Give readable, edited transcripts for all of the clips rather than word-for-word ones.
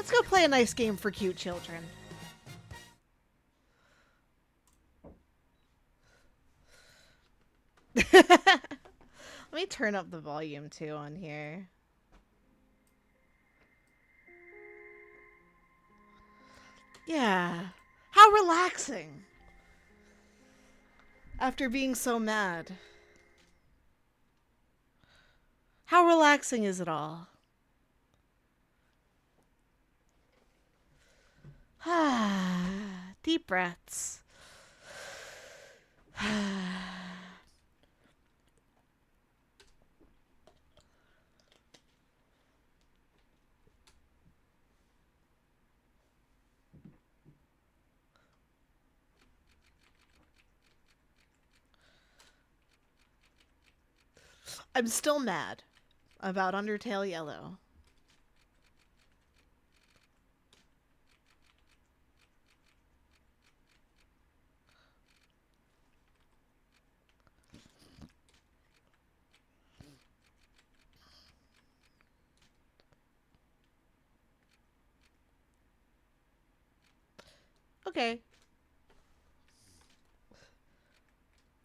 Let's go play a nice game for cute children. Let me turn up the volume too on here. Yeah. How relaxing. After being so mad. How relaxing is it all? Deep breaths. I'm still mad about Undertale Yellow. Okay.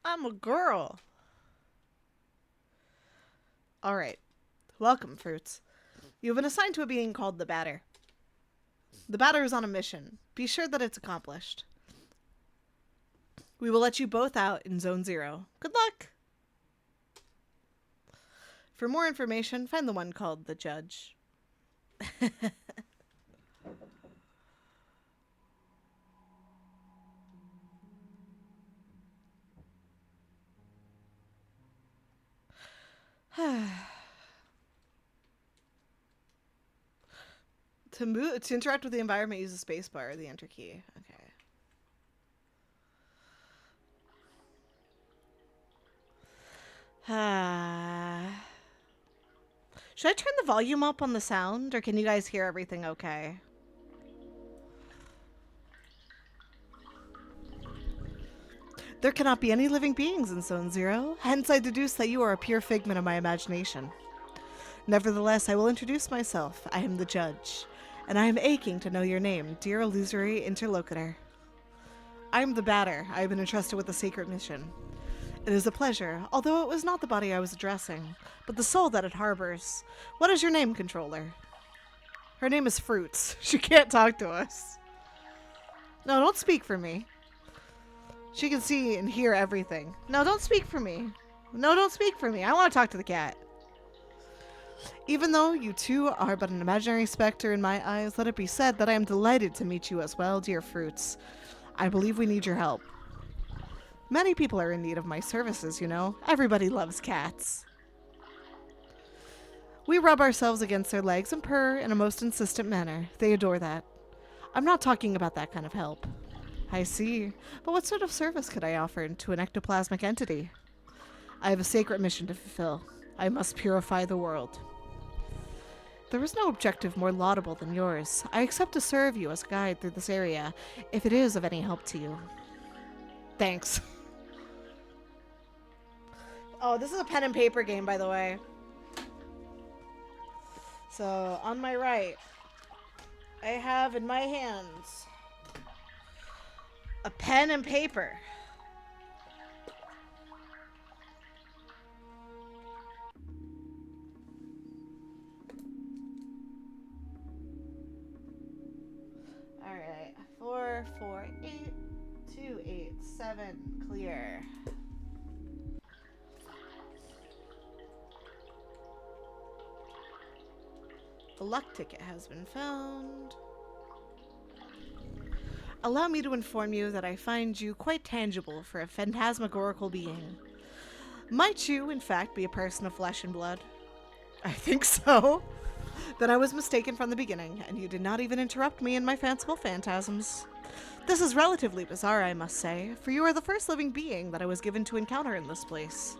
I'm a girl. Alright. Welcome, fruits. You've been assigned to a being called the Batter. The Batter is on a mission. Be sure that it's accomplished. We will let you both out in Zone 0. Good luck! For more information, find the one called the Judge. To interact with the environment, use the spacebar or the enter key. Okay. Should I turn the volume up on the sound, or can you guys hear everything okay? There cannot be any living beings in Zone 0, hence I deduce that you are a pure figment of my imagination. Nevertheless, I will introduce myself. I am the Judge, and I am aching to know your name, dear illusory interlocutor. I am the Batter. I have been entrusted with a sacred mission. It is a pleasure, although it was not the body I was addressing, but the soul that it harbors. What is your name, controller? Her name is Fruits. She can't talk to us. No, don't speak for me. She can see and hear everything. No, don't speak for me. No, don't speak for me. I want to talk to the cat. Even though you two are but an imaginary specter in my eyes, let it be said that I am delighted to meet you as well, dear Fruits. I believe we need your help. Many people are in need of my services, you know. Everybody loves cats. We rub ourselves against their legs and purr in a most insistent manner. They adore that. I'm not talking about that kind of help. I see. But what sort of service could I offer to an ectoplasmic entity? I have a sacred mission to fulfill. I must purify the world. There is no objective more laudable than yours. I accept to serve you as a guide through this area, if it is of any help to you. Thanks. Oh, this is a pen and paper game, by the way. So, on my right, I have in my hands a pen and paper. Alright, 4, 4, 8, 2, 8, 7, clear. The luck ticket has been found. Allow me to inform you that I find you quite tangible for a phantasmagorical being. Might you, in fact, be a person of flesh and blood? I think so. Then I was mistaken from the beginning, and you did not even interrupt me in my fanciful phantasms. This is relatively bizarre, I must say, for you are the first living being that I was given to encounter in this place.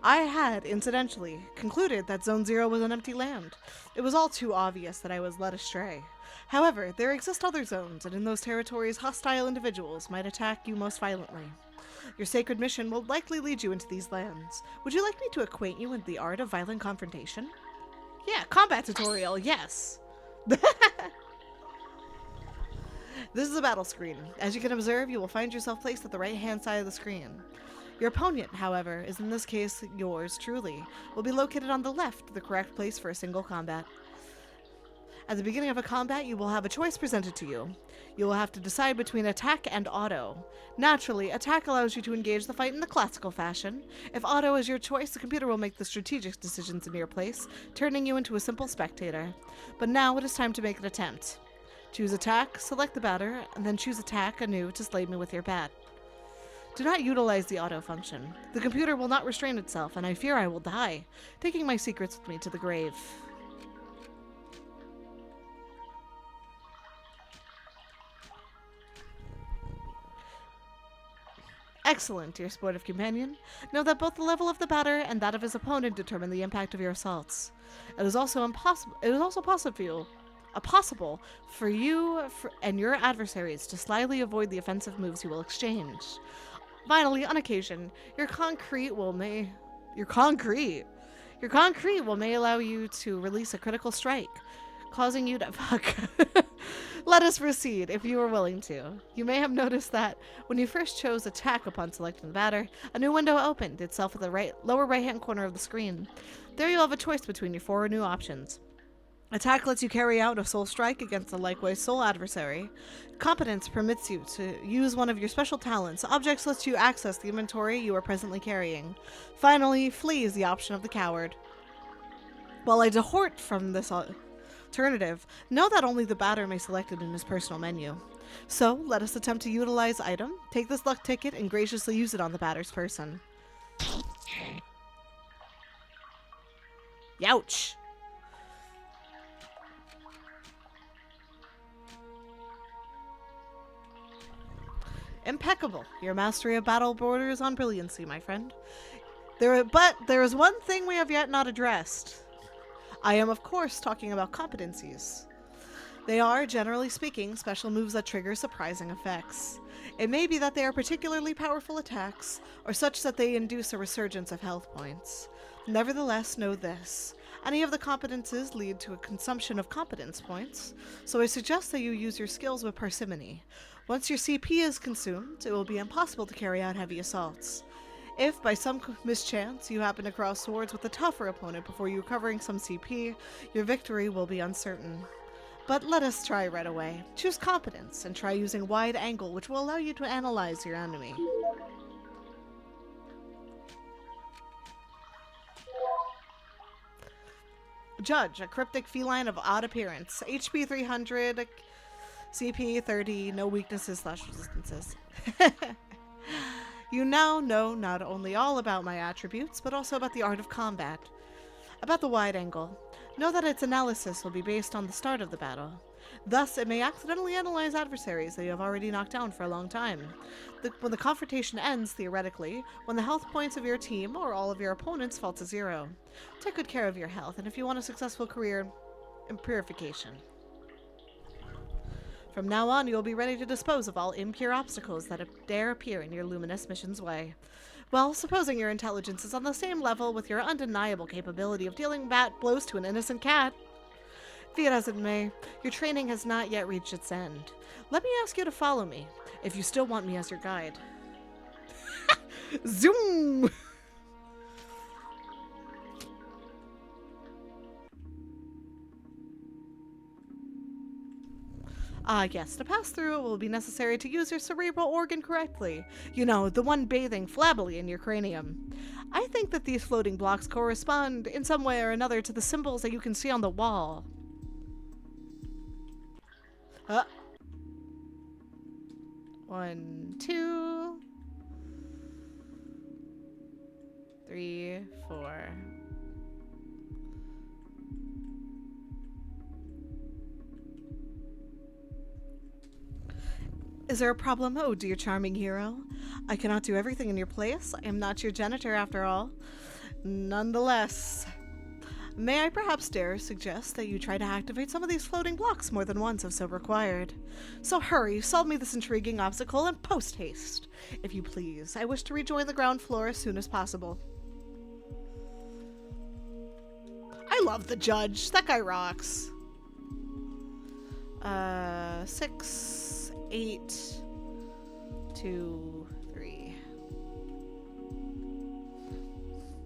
I had, incidentally, concluded that Zone 0 was an empty land. It was all too obvious that I was led astray. However, there exist other zones, and in those territories hostile individuals might attack you most violently. Your sacred mission will likely lead you into these lands. Would you like me to acquaint you with the art of violent confrontation? Yeah, combat tutorial, yes! This is a battle screen. As you can observe, you will find yourself placed at the right-hand side of the screen. Your opponent, however, is in this case yours truly, will be located on the left, the correct place for a single combat. At the beginning of a combat, you will have a choice presented to you. You will have to decide between attack and auto. Naturally, attack allows you to engage the fight in the classical fashion. If auto is your choice, the computer will make the strategic decisions in your place, turning you into a simple spectator. But now it is time to make an attempt. Choose attack, select the batter, and then choose attack anew to slay me with your bat. Do not utilize the auto function. The computer will not restrain itself, and I fear I will die, taking my secrets with me to the grave. Excellent, dear sportive companion. Know that both the level of the batter and that of his opponent determine the impact of your assaults. It is also possible for you and your adversaries to slyly avoid the offensive moves you will exchange. Finally, on occasion, your concrete may allow you to release a critical strike, causing you to Let us proceed, if you are willing to. You may have noticed that when you first chose attack upon selecting the batter, a new window opened itself at the lower right-hand corner of the screen. There you have a choice between your 4 new options. Attack lets you carry out a soul strike against a likewise soul adversary. Competence permits you to use one of your special talents. Objects lets you access the inventory you are presently carrying. Finally, flee is the option of the coward. While I depart from this alternative, know that only the batter may select it in his personal menu. So, let us attempt to utilize item, take this luck ticket, and graciously use it on the batter's person. Youch! Impeccable. Your mastery of battle borders on brilliancy, my friend. But there is one thing we have yet not addressed. I am, of course, talking about competencies. They are, generally speaking, special moves that trigger surprising effects. It may be that they are particularly powerful attacks, or such that they induce a resurgence of health points. Nevertheless, know this. Any of the competences lead to a consumption of competence points, so I suggest that you use your skills with parsimony. Once your CP is consumed, it will be impossible to carry out heavy assaults. If, by some mischance, you happen to cross swords with a tougher opponent before you recovering some CP, your victory will be uncertain. But let us try right away. Choose competence, and try using wide angle, which will allow you to analyze your enemy. Judge, a cryptic feline of odd appearance. HP 300, CP 30, no weaknesses / resistances. You now know not only all about my attributes, but also about the art of combat. About the wide angle. Know that its analysis will be based on the start of the battle. Thus, it may accidentally analyze adversaries that you have already knocked down for a long time. When the confrontation ends, theoretically, when the health points of your team or all of your opponents fall to 0. Take good care of your health, and if you want a successful career in purification. From now on, you will be ready to dispose of all impure obstacles that dare appear in your luminous mission's way. Well, supposing your intelligence is on the same level with your undeniable capability of dealing bat blows to an innocent cat. Be it as it may, your training has not yet reached its end. Let me ask you to follow me, if you still want me as your guide. Zoom! Yes, to pass through it will be necessary to use your cerebral organ correctly. You know, the one bathing flabbily in your cranium. I think that these floating blocks correspond in some way or another to the symbols that you can see on the wall. 1, 2, 3, 4. Is there a problem, oh dear charming hero? I cannot do everything in your place. I am not your janitor after all. Nonetheless, may I perhaps dare suggest that you try to activate some of these floating blocks more than once if so required. So hurry, solve me this intriguing obstacle and post-haste. If you please, I wish to rejoin the ground floor as soon as possible. I love the judge. That guy rocks. 6, 8, 2, 3.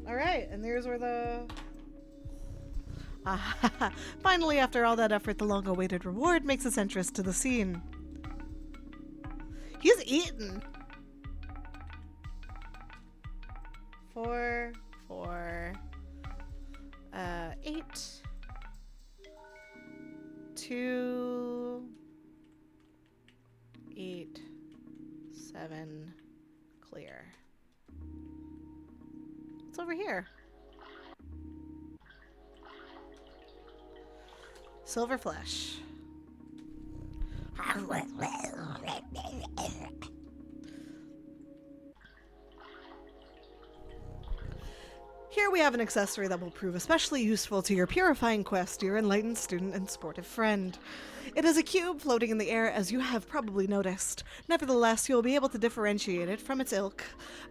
Alright, and there's where the... Ah, finally, after all that effort, the long-awaited reward makes its entrance to the scene. He's eaten. 4, 4, 8, 2, 8, 7, clear. It's over here. Silver flesh. Here we have an accessory that will prove especially useful to your purifying quest, your enlightened student and sportive friend. It is a cube floating in the air, as you have probably noticed. Nevertheless, you will be able to differentiate it from its ilk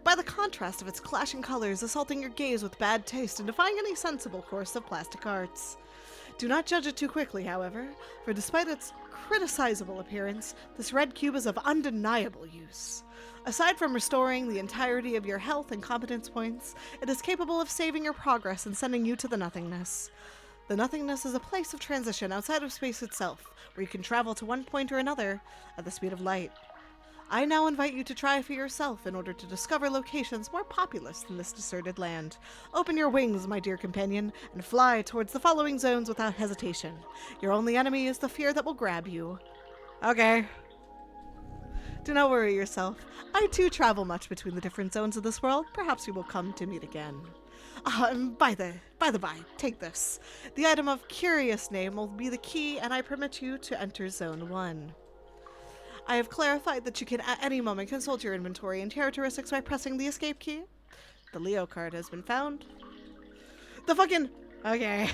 by the contrast of its clashing colors, assaulting your gaze with bad taste and defying any sensible course of plastic arts. Do not judge it too quickly, however, for despite its criticizable appearance, this red cube is of undeniable use. Aside from restoring the entirety of your health and competence points, it is capable of saving your progress and sending you to the nothingness. The nothingness is a place of transition outside of space itself, where you can travel to one point or another at the speed of light. I now invite you to try for yourself in order to discover locations more populous than this deserted land. Open your wings, my dear companion, and fly towards the following zones without hesitation. Your only enemy is the fear that will grab you. Okay. Do not worry yourself. I too travel much between the different zones of this world. Perhaps we will come to meet again. By the by, take this. The item of curious name will be the key, and I permit you to enter Zone 1. I have clarified that you can at any moment consult your inventory and characteristics by pressing the escape key. The Leo card has been found. The fucking... Okay.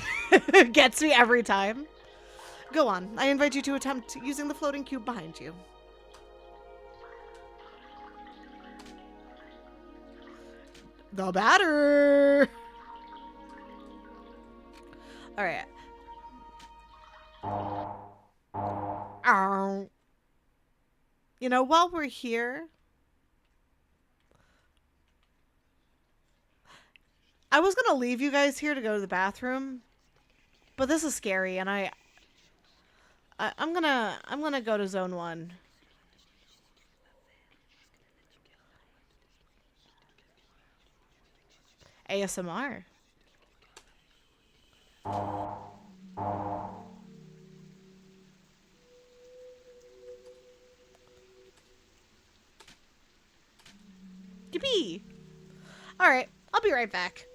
Gets me every time. Go on. I invite you to attempt using the floating cube behind you. The batter! Alright. Ow. You know, while we're here, I was gonna leave you guys here to go to the bathroom, but this is scary, and I'm gonna go to Zone 1. ASMR. Yippee! Alright, I'll be right back.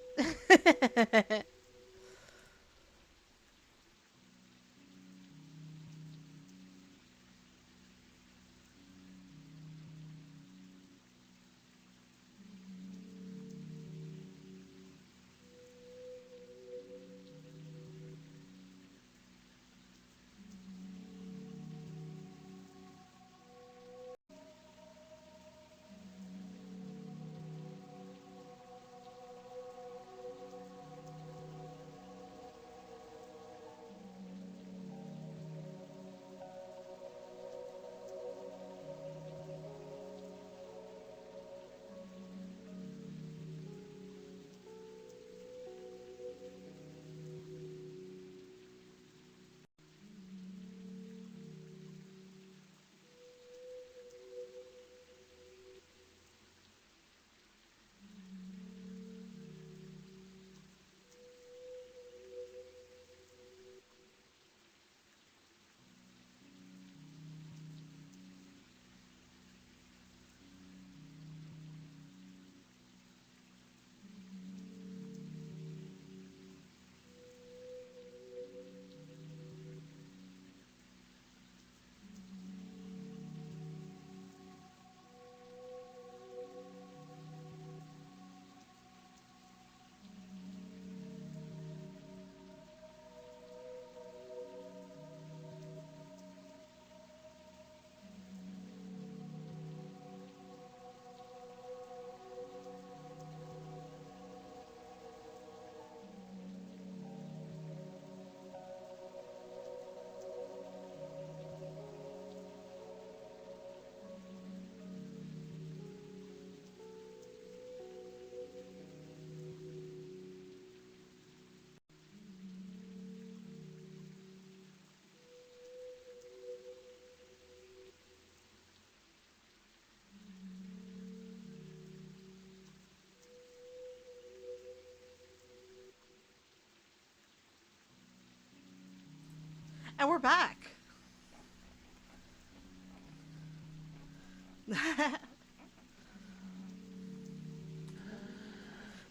And we're back.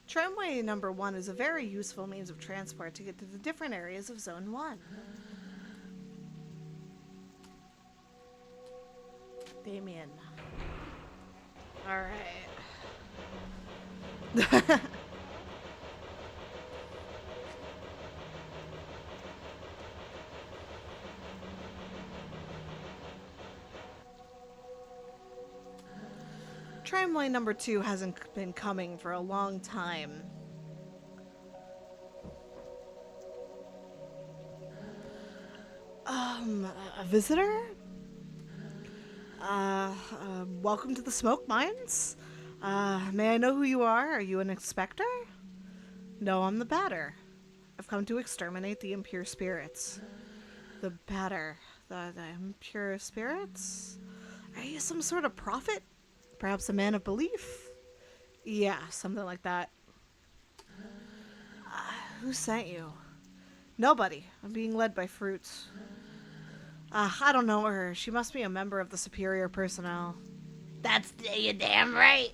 Tramway number 1 is a very useful means of transport to get to the different areas of Zone 1. Damien. Alright. Tramway number 2 hasn't been coming for a long time. A visitor? Welcome to the smoke mines. May I know who you are? Are you an inspector? No, I'm the batter. I've come to exterminate the impure spirits. The batter. The impure spirits? Are you some sort of prophet? Perhaps a man of belief? Yeah, something like that. Who sent you? Nobody. I'm being led by Fruits. I don't know her. She must be a member of the superior personnel. That's you damn right.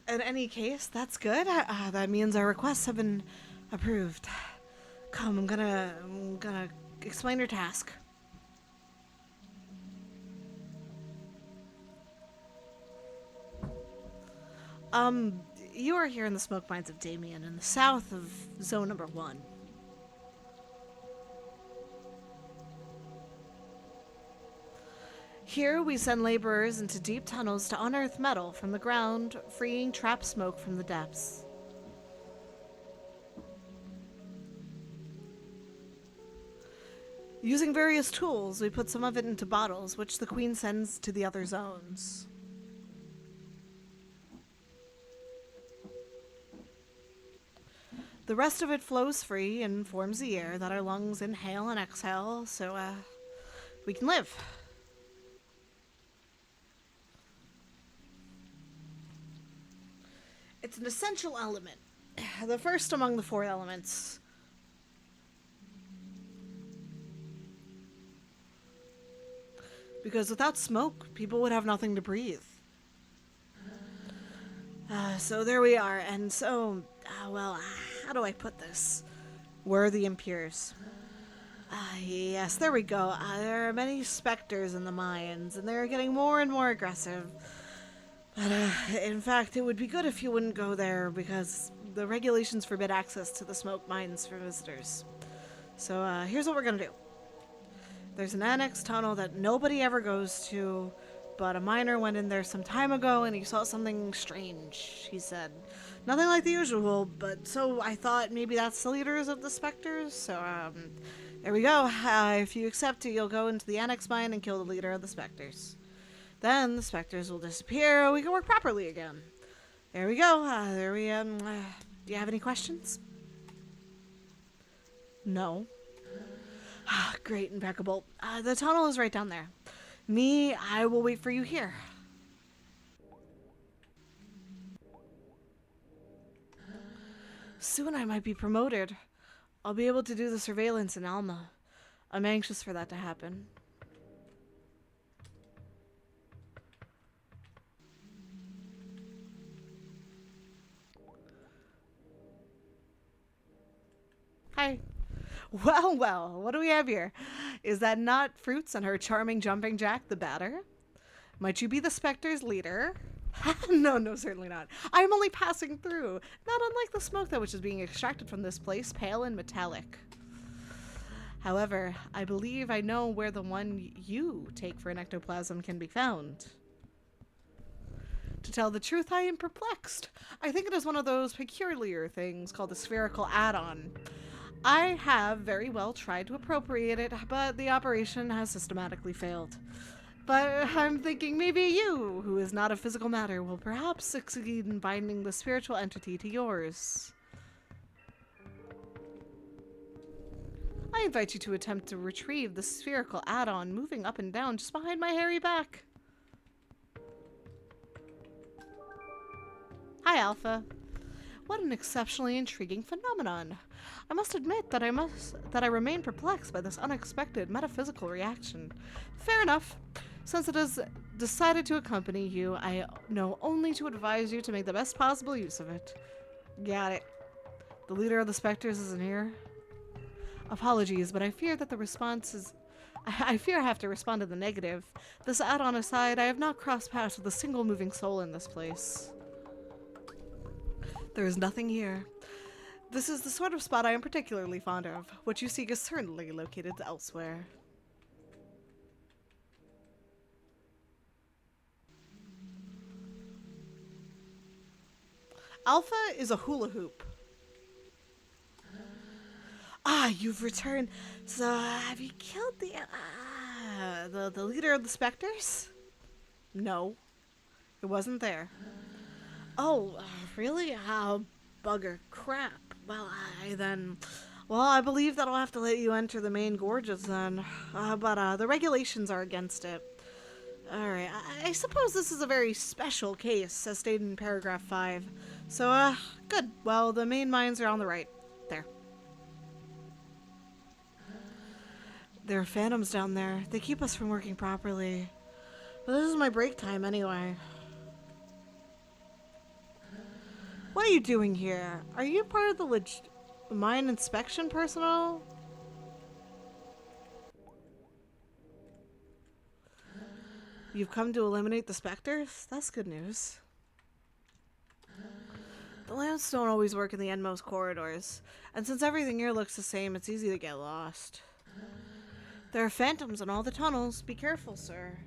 In any case, that's good. That means our requests have been approved. Come, I'm gonna explain your task. You are here in the smoke mines of Damien, in the south of Zone number 1. Here we send laborers into deep tunnels to unearth metal from the ground, freeing trapped smoke from the depths. Using various tools, we put some of it into bottles, which the Queen sends to the other zones. The rest of it flows free and forms the air that our lungs inhale and exhale, so we can live. It's an essential element. The first among the 4 elements. Because without smoke, people would have nothing to breathe. So there we are, and so, how do I put this? We're the impures. Yes, there we go. There are many specters in the mines, and they're getting more and more aggressive. But, in fact, it would be good if you wouldn't go there, because the regulations forbid access to the smoke mines for visitors. So, here's what we're gonna do. There's an annex tunnel that nobody ever goes to, but a miner went in there some time ago and he saw something strange, he said. Nothing like the usual, but so I thought maybe that's the leaders of the specters, so there we go. If you accept it, you'll go into the annex mine and kill the leader of the specters. Then the specters will disappear, we can work properly again. There we go. Do you have any questions? No. Great, impeccable. The tunnel is right down there. I will wait for you here. Soon I might be promoted. I'll be able to do the surveillance in Alma. I'm anxious for that to happen. Hi. Well, what do we have here? Is that not Fruits and her charming jumping jack, the batter? Might you be the Spectre's leader? No, certainly not. I am only passing through, not unlike the smoke that which is being extracted from this place, pale and metallic. However, I believe I know where the one you take for an ectoplasm can be found. To tell the truth, I am perplexed. I think it is one of those peculiar things called a spherical add-on. I have very well tried to appropriate it, but the operation has systematically failed. But I'm thinking maybe you, who is not a physical matter, will perhaps succeed in binding the spiritual entity to yours. I invite you to attempt to retrieve the spherical add-on moving up and down just behind my hairy back. Hi, Alpha. What an exceptionally intriguing phenomenon. I must admit that I remain perplexed by this unexpected metaphysical reaction. Fair enough. Since it has decided to accompany you, I know only to advise you to make the best possible use of it. Got it. The leader of the specters isn't here. Apologies, but I fear that the response is... I fear I have to respond to the negative. This add-on aside, I have not crossed paths with a single moving soul in this place. There is nothing here. This is the sort of spot I am particularly fond of. What you seek is certainly located elsewhere. Alpha is a hula hoop. Ah, you've returned. So, have you killed the leader of the specters? No, it wasn't there. Oh, really? Bugger crap. Well, I believe that I'll have to let you enter the main gorges then. But the regulations are against it. Alright, I suppose this is a very special case, as stated in paragraph 5. So, good. Well, the main mines are on the right. There. There are phantoms down there. They keep us from working properly. But this is my break time anyway. What are you doing here? Are you part of the mine inspection personnel? You've come to eliminate the specters? That's good news. The lamps don't always work in the endmost corridors, and since everything here looks the same, it's easy to get lost. There are phantoms in all the tunnels. Be careful, sir.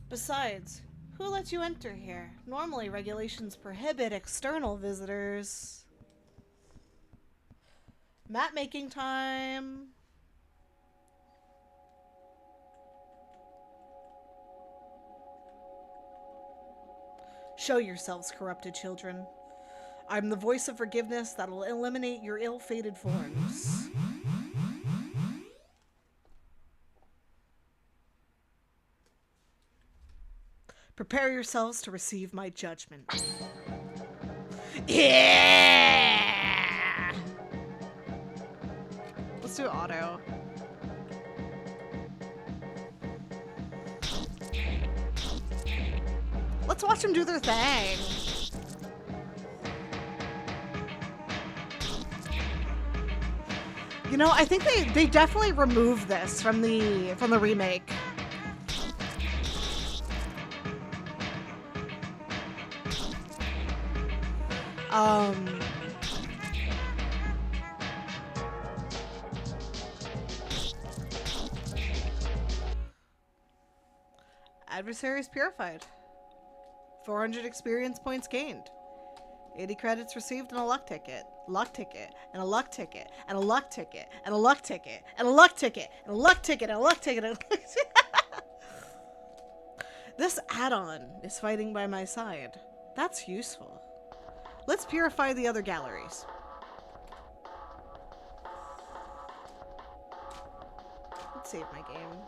Besides, who lets you enter here? Normally, regulations prohibit external visitors. Map making time. Show yourselves, corrupted children. I'm the voice of forgiveness that'll eliminate your ill-fated forms. Prepare yourselves to receive my judgment. Yeah! Let's do auto. Let's watch them do their thing. You know, I think they definitely removed this from the remake. Adversaries purified. 400 experience points gained. 80 credits received and a luck ticket. Luck ticket, and a luck ticket, and a luck ticket, and a luck ticket, and a luck ticket, and a luck ticket, and a luck ticket, and a luck ticket. This add-on is fighting by my side. That's useful. Let's purify the other galleries. Let's save my game.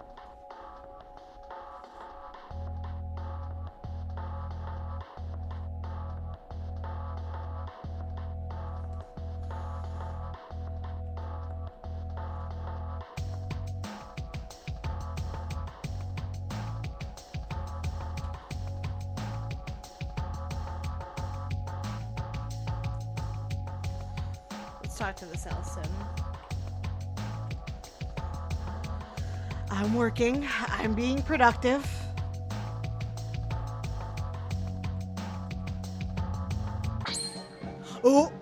Talk to the Selson. I'm working. I'm being productive. Oh!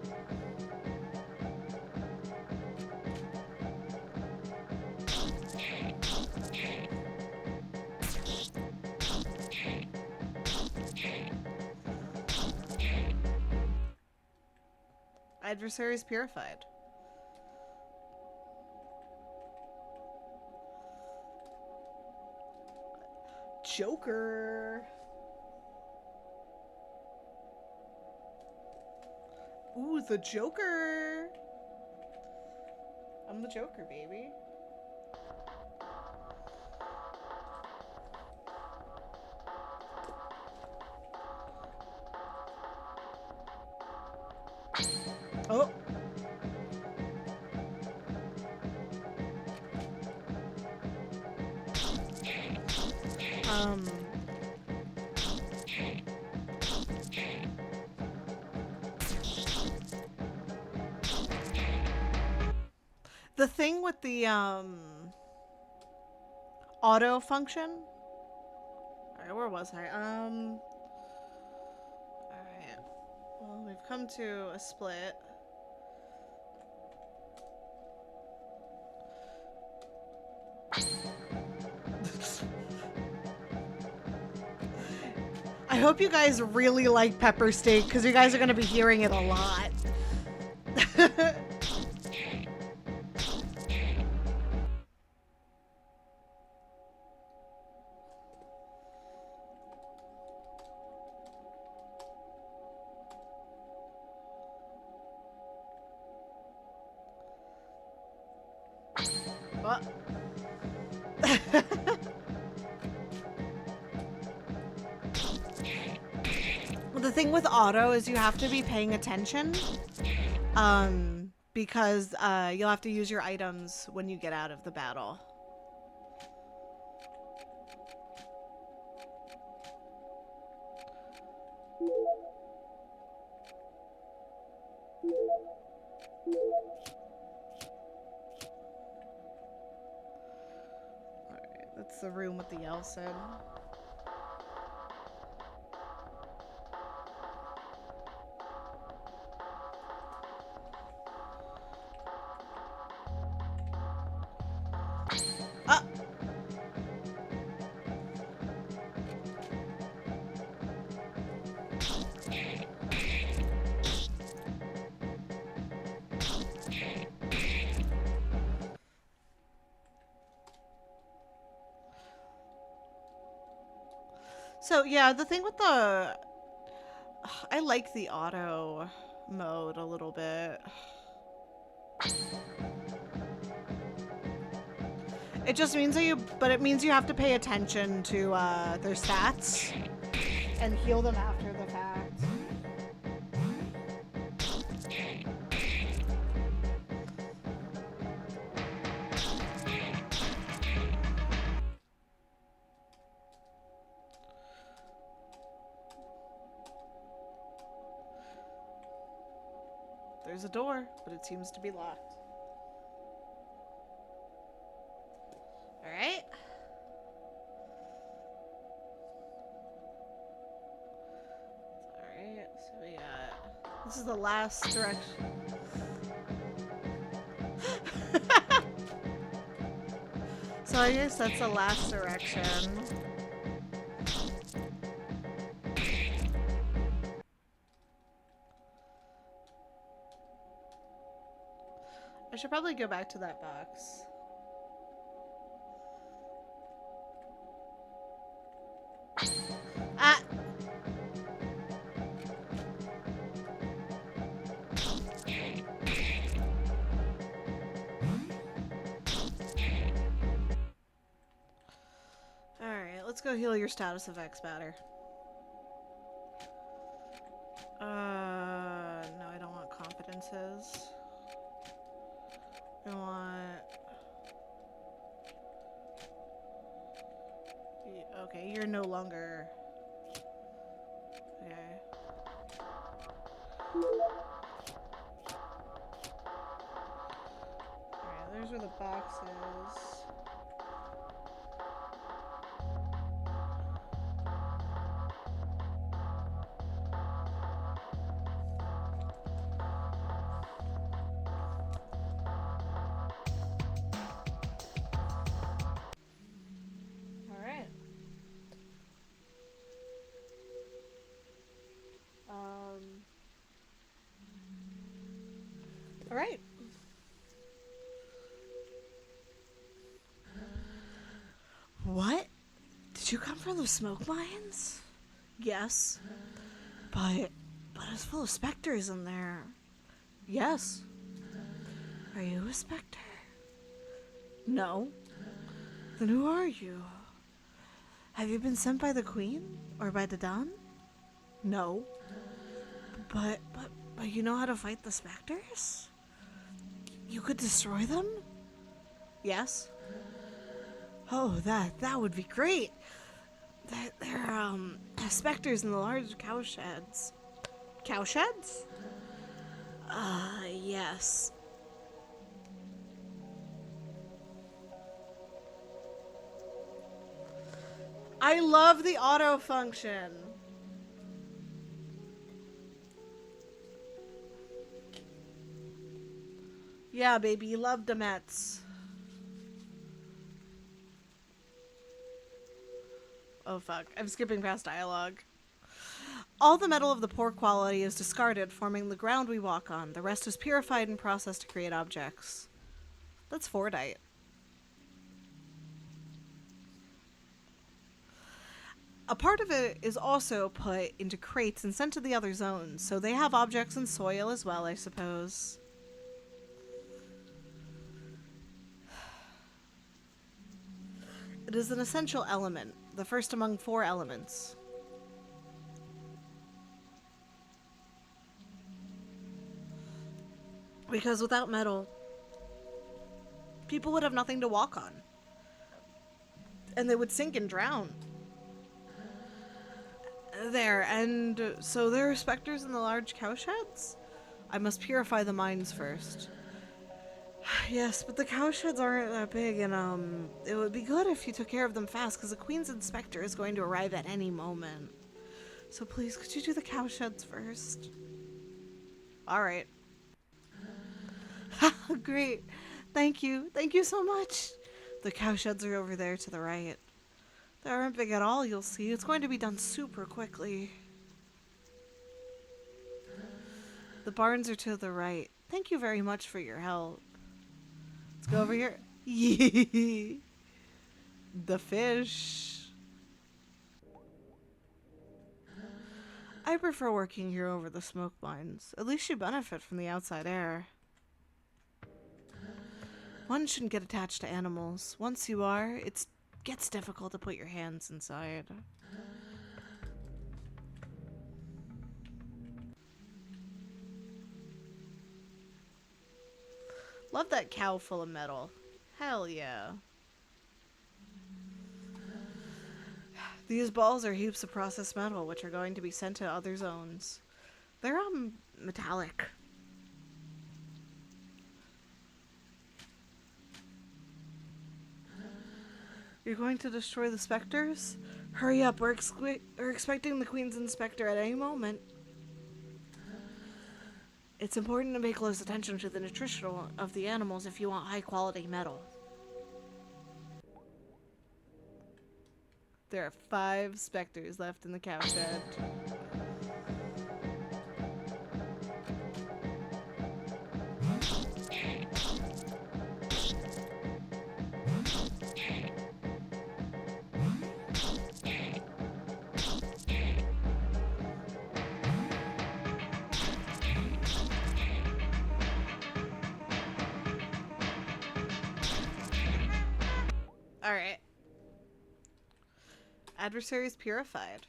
Adversaries purified. Joker. Ooh, the Joker. I'm the Joker, baby. The thing with the auto function. All right, where was I? All right. Well, we've come to a split. I hope you guys really like pepper steak because you guys are going to be hearing it a lot. What? The thing with auto is you have to be paying attention. Because you'll have to use your items when you get out of the battle. Alright, that's the room with the Yeltsin. Ah! So yeah, the thing with the... I like the auto mode a little bit. It just means that it means you have to pay attention to their stats and heal them after the fact. There's a door, but it seems to be locked. Alright. Alright, so we got... This is the last direction. So I guess that's the last direction. I should probably go back to that box. Ah! Alright, let's go heal your status of X batter. No, I don't want confidences. I want... Okay, you're no longer... Okay. Alright, there's where the box is. Alright. Alright. What? Did you come from the smoke mines? Yes. But it's full of specters in there. Yes. Are you a specter? No. Then who are you? Have you been sent by the Queen? Or by the Dawn? No. But you know how to fight the specters? You could destroy them? Yes. Oh, that would be great. They're specters in the large cow sheds. Cow sheds? Yes. I love the auto function. Yeah, baby, love the Mets. Oh fuck, I'm skipping past dialogue. All the metal of the poor quality is discarded, forming the ground we walk on. The rest is purified and processed to create objects. That's Fordite. A part of it is also put into crates and sent to the other zones, so they have objects and soil as well, I suppose. It is an essential element, the first among 4 elements. Because without metal, people would have nothing to walk on. And they would sink and drown. There, and so there are specters in the large cowsheds? I must purify the mines first. Yes, but the cowsheds aren't that big, and it would be good if you took care of them fast, because the Queen's Inspector is going to arrive at any moment. So please, could you do the cowsheds first? Alright. Great. Thank you. Thank you so much. The cowsheds are over there to the right. They aren't big at all, you'll see. It's going to be done super quickly. The barns are to the right. Thank you very much for your help. Let's go over here. The fish. I prefer working here over the smoke mines. At least you benefit from the outside air. One shouldn't get attached to animals. Once you are, it gets difficult to put your hands inside. Love that cow full of metal. Hell yeah. These balls are heaps of processed metal, which are going to be sent to other zones. They're, metallic. You're going to destroy the specters? Hurry up, we're expecting the Queen's Inspector at any moment. It's important to pay close attention to the nutrition of the animals if you want high quality metal. There are 5 specters left in the cowshed. Alright. Adversaries purified.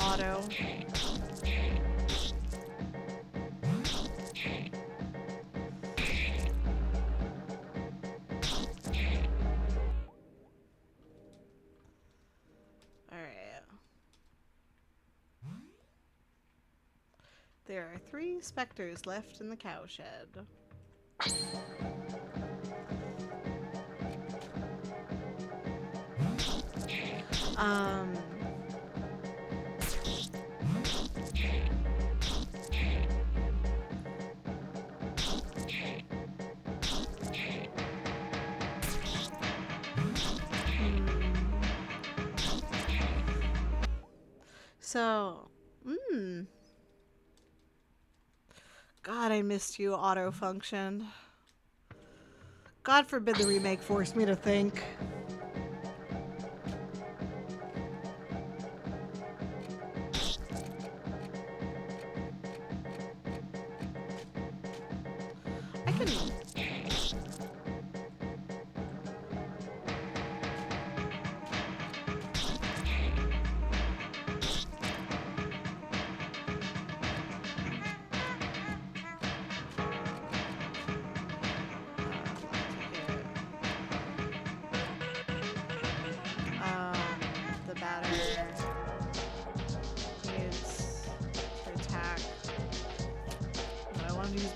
Auto. There are 3 specters left in the cowshed. So, God, I missed you, auto function. God forbid the remake forced me to think. I can...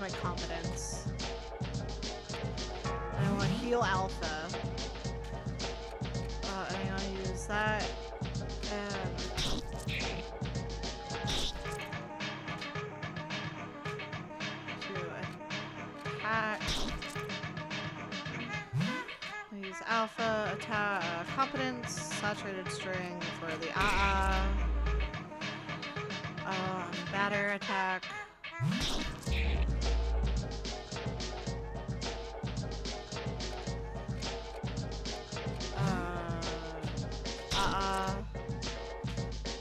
my competence. And I want to heal Alpha. And I want to use that. And to attack. I use Alpha, attack, competence, saturated string for the batter attack.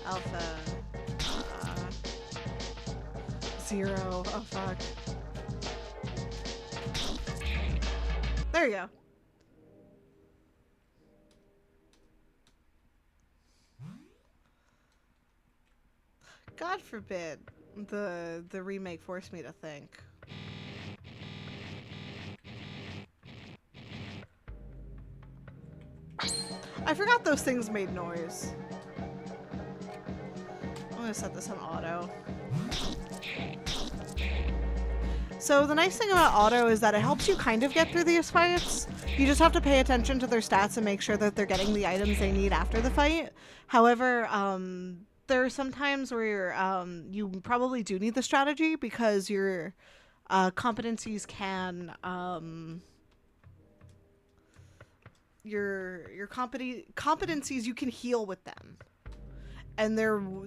Alpha. 0. Oh, fuck. There you go. God forbid the remake forced me to think. I forgot those things made noise. I'm gonna set this on auto. So the nice thing about auto is that it helps you kind of get through these fights. You just have to pay attention to their stats and make sure that they're getting the items they need after the fight. However, there are some times where you probably do need the strategy because your competencies can your competencies you can heal with them, and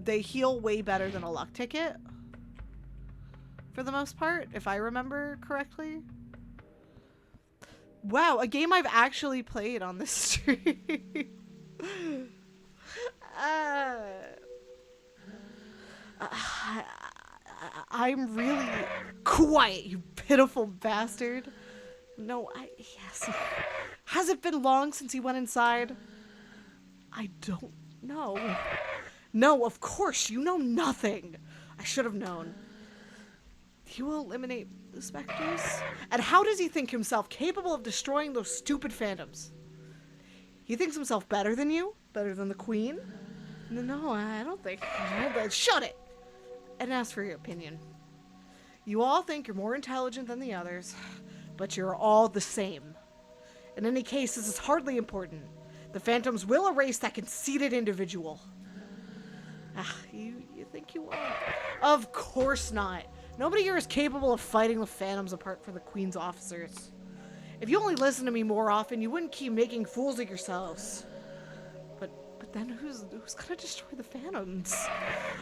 they heal way better than a luck ticket for the most part, if I remember correctly. Wow, a game I've actually played on this stream. I'm really quiet, you pitiful bastard. No, yes. Has it been long since he went inside? I don't know. No, of course, you know nothing. I should have known. He will eliminate the specters? And how does he think himself capable of destroying those stupid phantoms? He thinks himself better than you? Better than the queen? No, I don't think. Shut it! And ask for your opinion. You all think you're more intelligent than the others, but you're all the same. In any case, this is hardly important. The phantoms will erase that conceited individual. You think you won't? Of course not. Nobody here is capable of fighting the phantoms apart from the queen's officers. If you only listened to me more often, you wouldn't keep making fools of yourselves. But then who's gonna destroy the phantoms?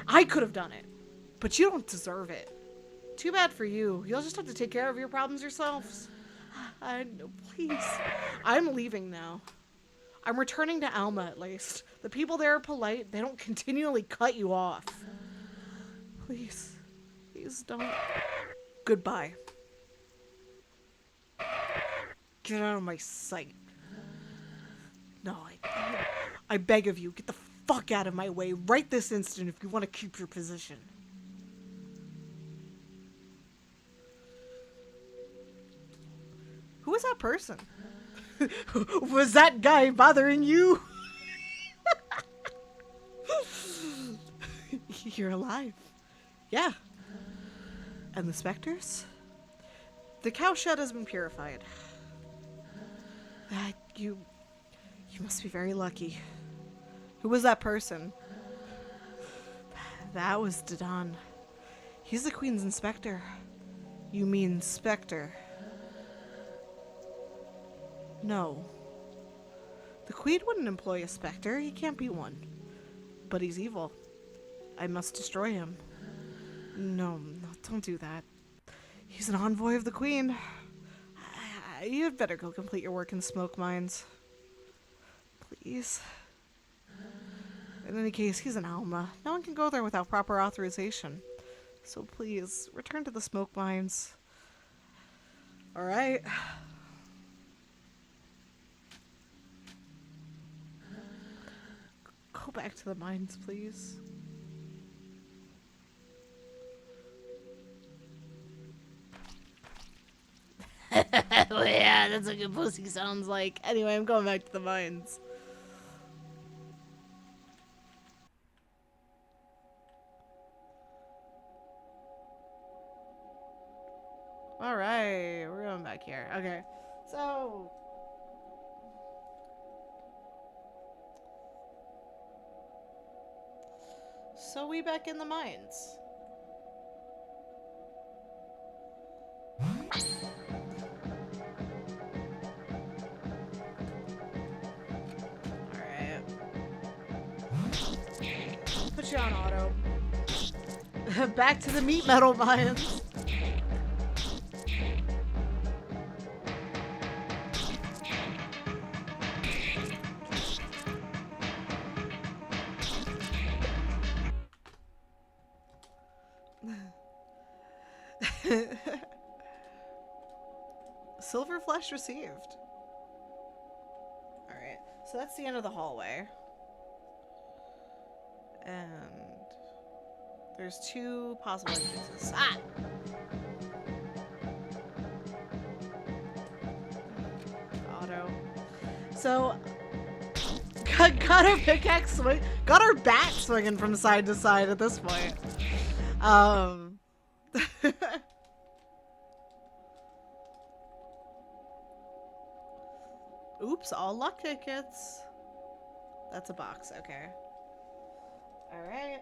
I could have done it, but you don't deserve it. Too bad for you. You'll just have to take care of your problems yourselves. No, please. I'm leaving now. I'm returning to Alma at least. The people there are polite. They don't continually cut you off. Please. Please don't. Goodbye. Get out of my sight. No, I beg of you, get the fuck out of my way right this instant if you want to keep your position. Who is that person? Was that guy bothering you? You're alive. Yeah. And the specters? The cowshed has been purified. You must be very lucky. Who was that person? That was Dadan. He's the Queen's inspector. You mean Spectre? No. The Queen wouldn't employ a Spectre. He can't be one. But he's evil. I must destroy him. No, don't do that. He's an envoy of the Queen. You'd better go complete your work in smoke mines. Please. In any case, he's an Alma. No one can go there without proper authorization. So please, return to the smoke mines. Alright. Go back to the mines, please. Oh yeah, that's what good pussy sounds like. Anyway, I'm going back to the mines. Alright, we're going back here. Okay. So we back in the mines. Alright. Put you on auto. Back to the meat metal mines. Silver flesh received. Alright, so that's the end of the hallway. And there's two possible entrances. Ah! Auto. So, got our pickaxe swing, got our bat swinging from side to side at this point. Oops, all luck tickets. That's a box, okay. Alright.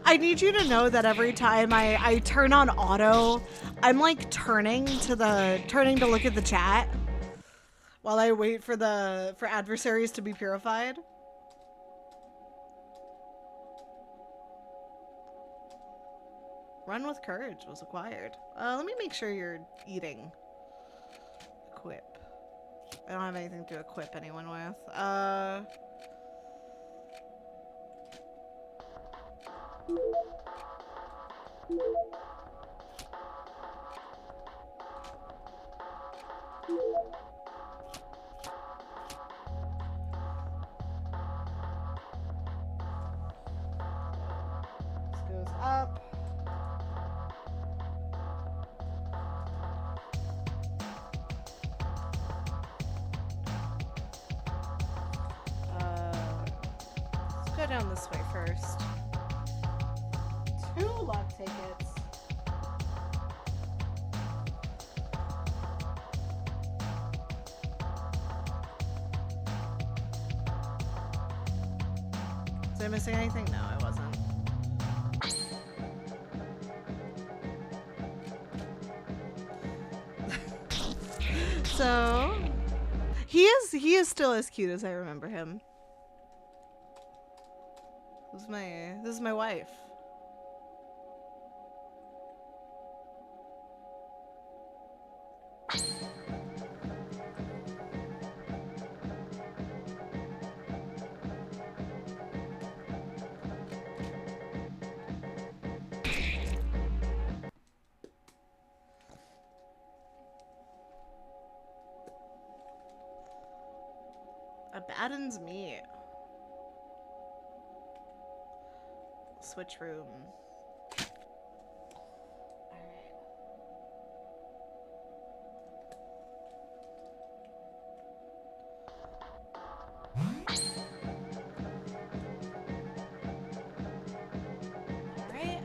I need you to know that every time I turn on auto, I'm like turning to look at the chat while I wait for adversaries to be purified. Run with courage was acquired. Let me make sure you're eating. Equip. I don't have anything to equip anyone with. This goes up. Let's go down this way first. 2 luck tickets. Was I missing anything? No, I wasn't. So he is still as cute as I remember him. This is my wife. Abaddon's meat. Switch room. Alright.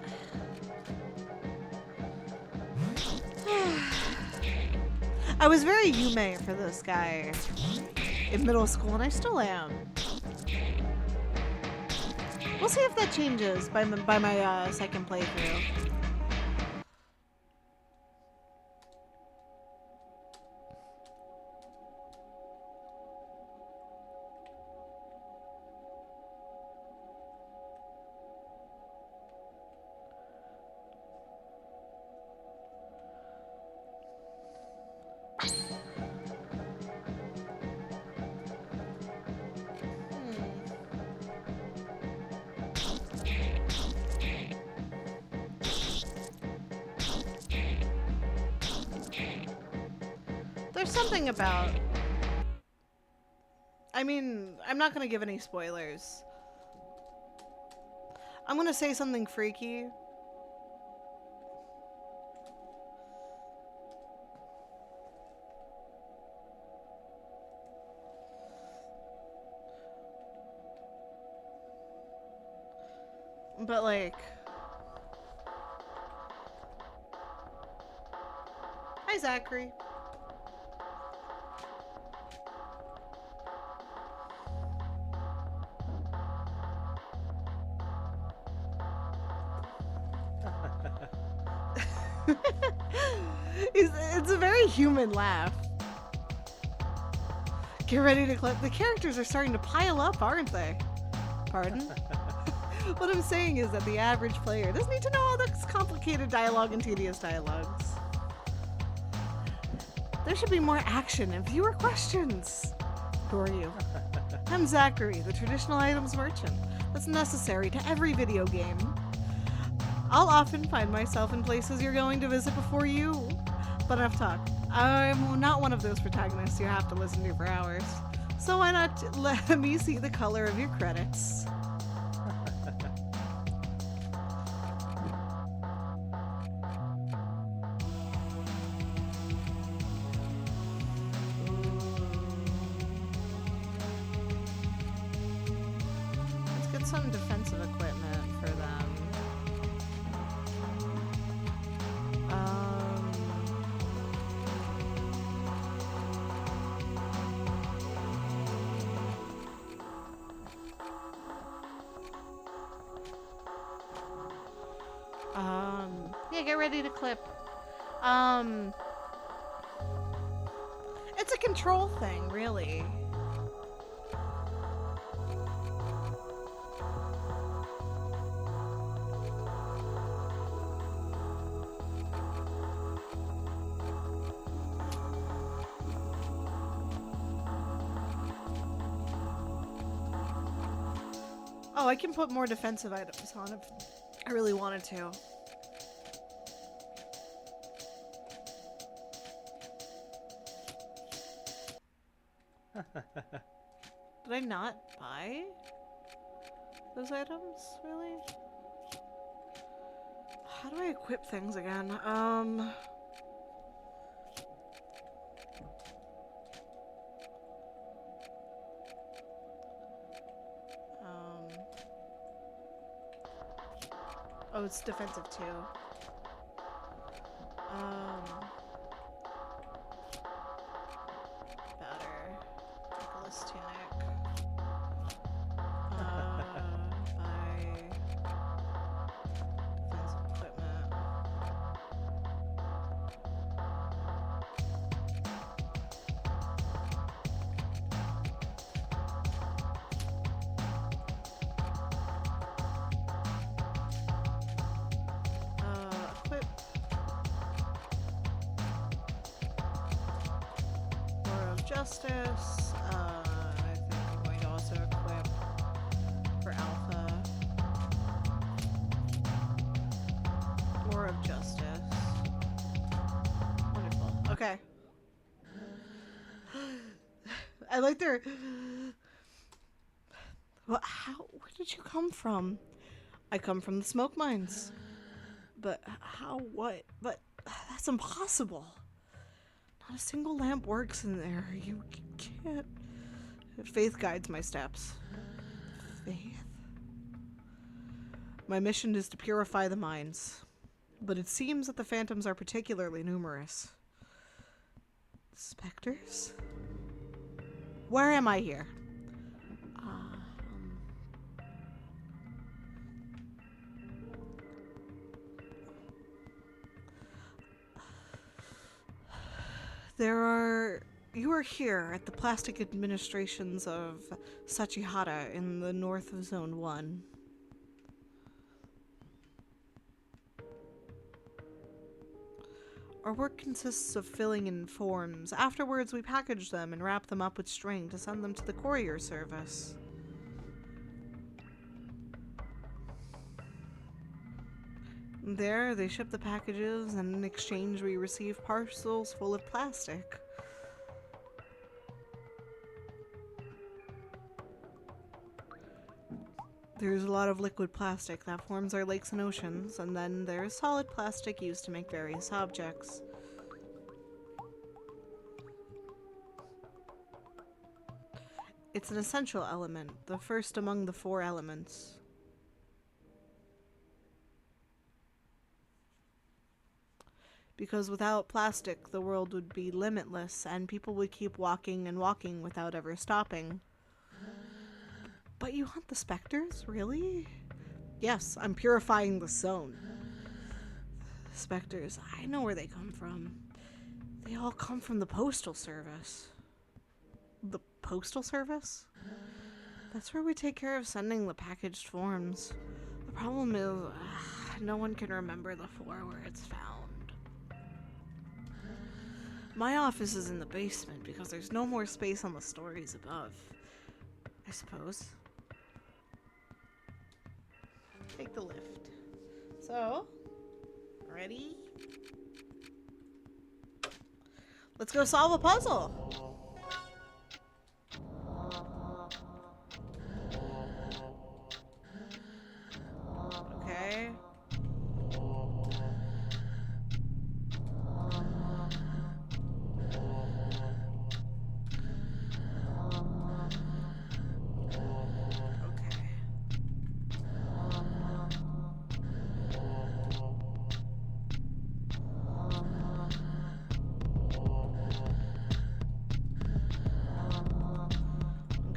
I was very Yume for this guy in middle school, and I still am. We'll see if that changes by my second playthrough. There's something about... I mean, I'm not gonna give any spoilers. I'm gonna say something freaky. But like, hi Zachary. It's a very human laugh. Get ready to clip. The characters are starting to pile up, aren't they? Pardon? What I'm saying is that the average player doesn't need to know all this complicated dialogue and tedious dialogues. There should be more action and fewer questions. Who are you? I'm Zachary, the traditional items merchant that's necessary to every video game. I'll often find myself in places you're going to visit before you. But enough talk. I'm not one of those protagonists you have to listen to for hours. So why not let me see the color of your credits? Let's get some defensive equipment for them. Yeah, get ready to clip. It's a control thing, really. Oh, I can put more defensive items on if I really wanted to. Did I not buy those items, really? How do I equip things again? Oh, it's defensive too. Better. Nicholas tunic. Buy defensive equipment. Equip. War of Justice. I think I'm going to also equip for Alpha. War of Justice. Wonderful. Okay. I like their. What? How? Where did you come from? I come from the smoke mines. But how? What? But that's impossible. Not a single lamp works in there. You can't. Faith guides my steps. Faith? My mission is to purify the mines. But it seems that the phantoms are particularly numerous. Specters? Where am I here? You are here at the plastic administrations of Sachihara in the north of Zone 1. Our work consists of filling in forms. Afterwards, we package them and wrap them up with string to send them to the courier service. There, they ship the packages, and in exchange, we receive parcels full of plastic. There's a lot of liquid plastic that forms our lakes and oceans, and then there's solid plastic used to make various objects. It's an essential element, the first among the 4 elements. Because without plastic, the world would be limitless and people would keep walking and walking without ever stopping. But you hunt the specters? Really? Yes, I'm purifying the zone. Specters, I know where they come from. They all come from the Postal Service. The Postal Service? That's where we take care of sending the packaged forms. The problem is, no one can remember the floor where it's found. My office is in the basement because there's no more space on the stories above, I suppose. Take the lift. So, ready? Let's go solve a puzzle. Okay.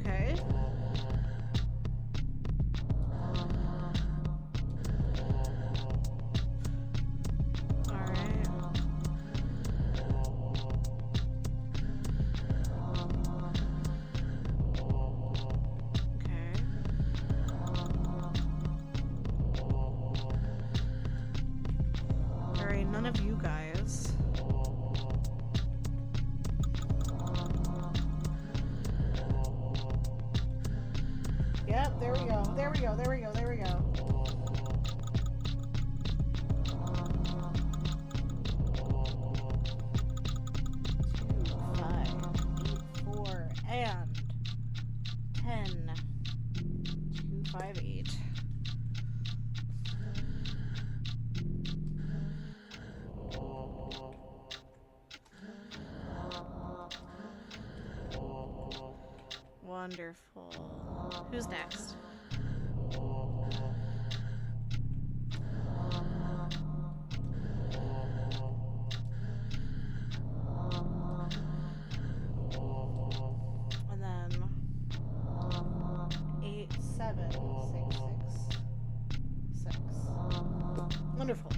Okay. Alright. Okay. Alright, none of you guys. Yep, there we go. There we go. There we go. There we go. 2, 5, 8, 4, and 10. 2, 5, 8. Wonderful. Who's next? And then 8, 7, 6, 6, 6. Wonderful.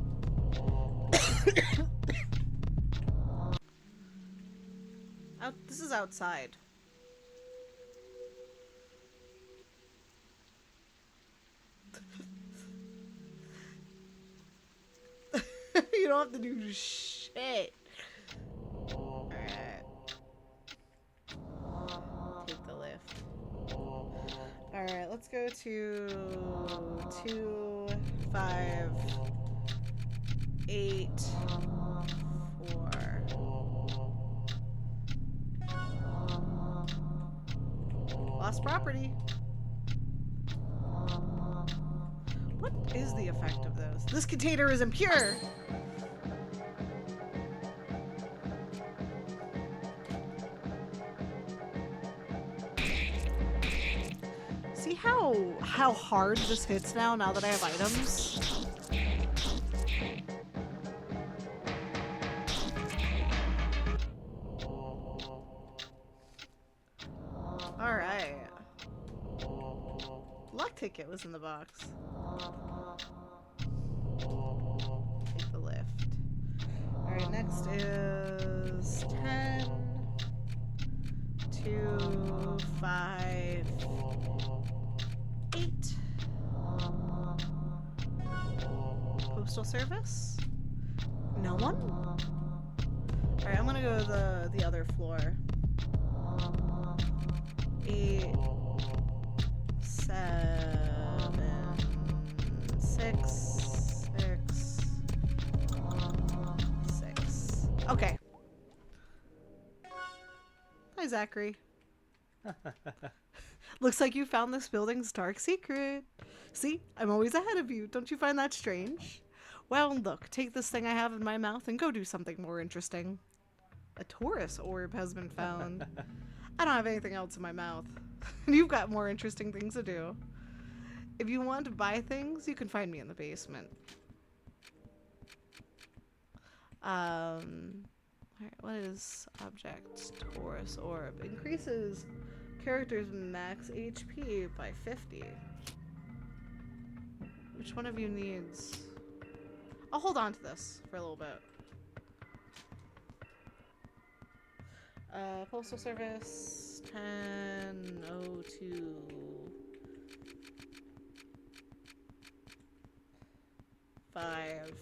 This is outside. You don't have to do shit. Alright. Take the lift. Alright, let's go to 2, 5, 8, 4. Lost property. What is the effect of those? This container is impure! See how hard this hits now that I have items? Alright. Luck ticket was in the box. Take the lift. Alright, next is 10, 2, 5, 8. Postal Service? No one? Alright, I'm gonna go to the other floor. 8, 7, 6, 6, 6. Okay. Hi, Zachary. Looks like you found this building's dark secret. See, I'm always ahead of you. Don't you find that strange? Well, look, take this thing I have in my mouth and go do something more interesting. A Taurus orb has been found. I don't have anything else in my mouth. You've got more interesting things to do. If you want to buy things, you can find me in the basement. Alright, what is object? Taurus orb. Increases character's max HP by 50. Which one of you needs... I'll hold on to this for a little bit. Postal Service 1002. 5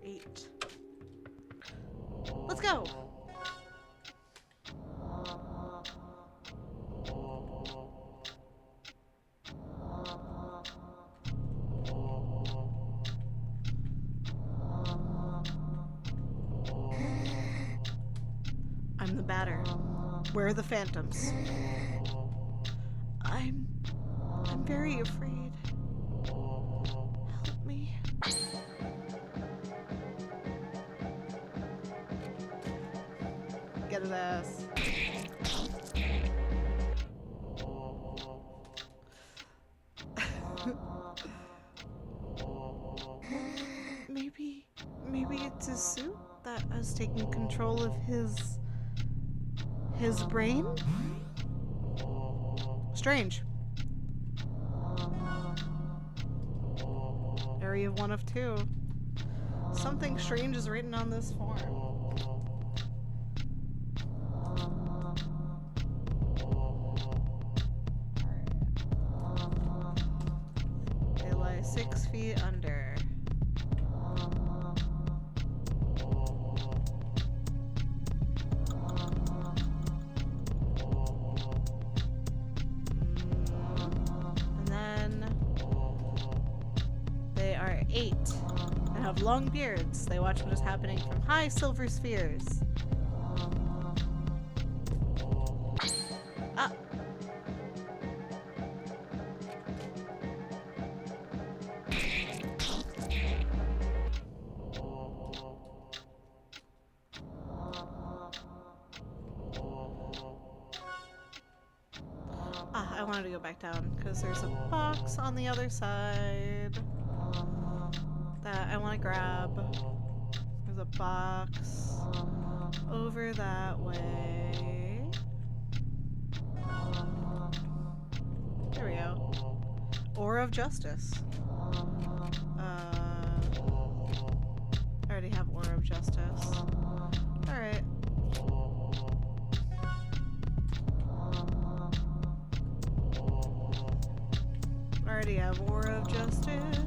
8. Let's go. I'm the batter. Where are the phantoms? I'm very afraid. Help me. Get his ass. Maybe it's his suit that has taken control of his brain? Strange. Area 1 of 2. Something strange is written on this form. They lie 6 feet under. They are 8 and have long beards. They watch what is happening from high silver spheres. Ah. I wanted to go back down because there's a box on the other side that I want to grab. There's a box over that way. There we go. Aura of Justice. I already have Aura of Justice. Alright. Already have Aura of Justice.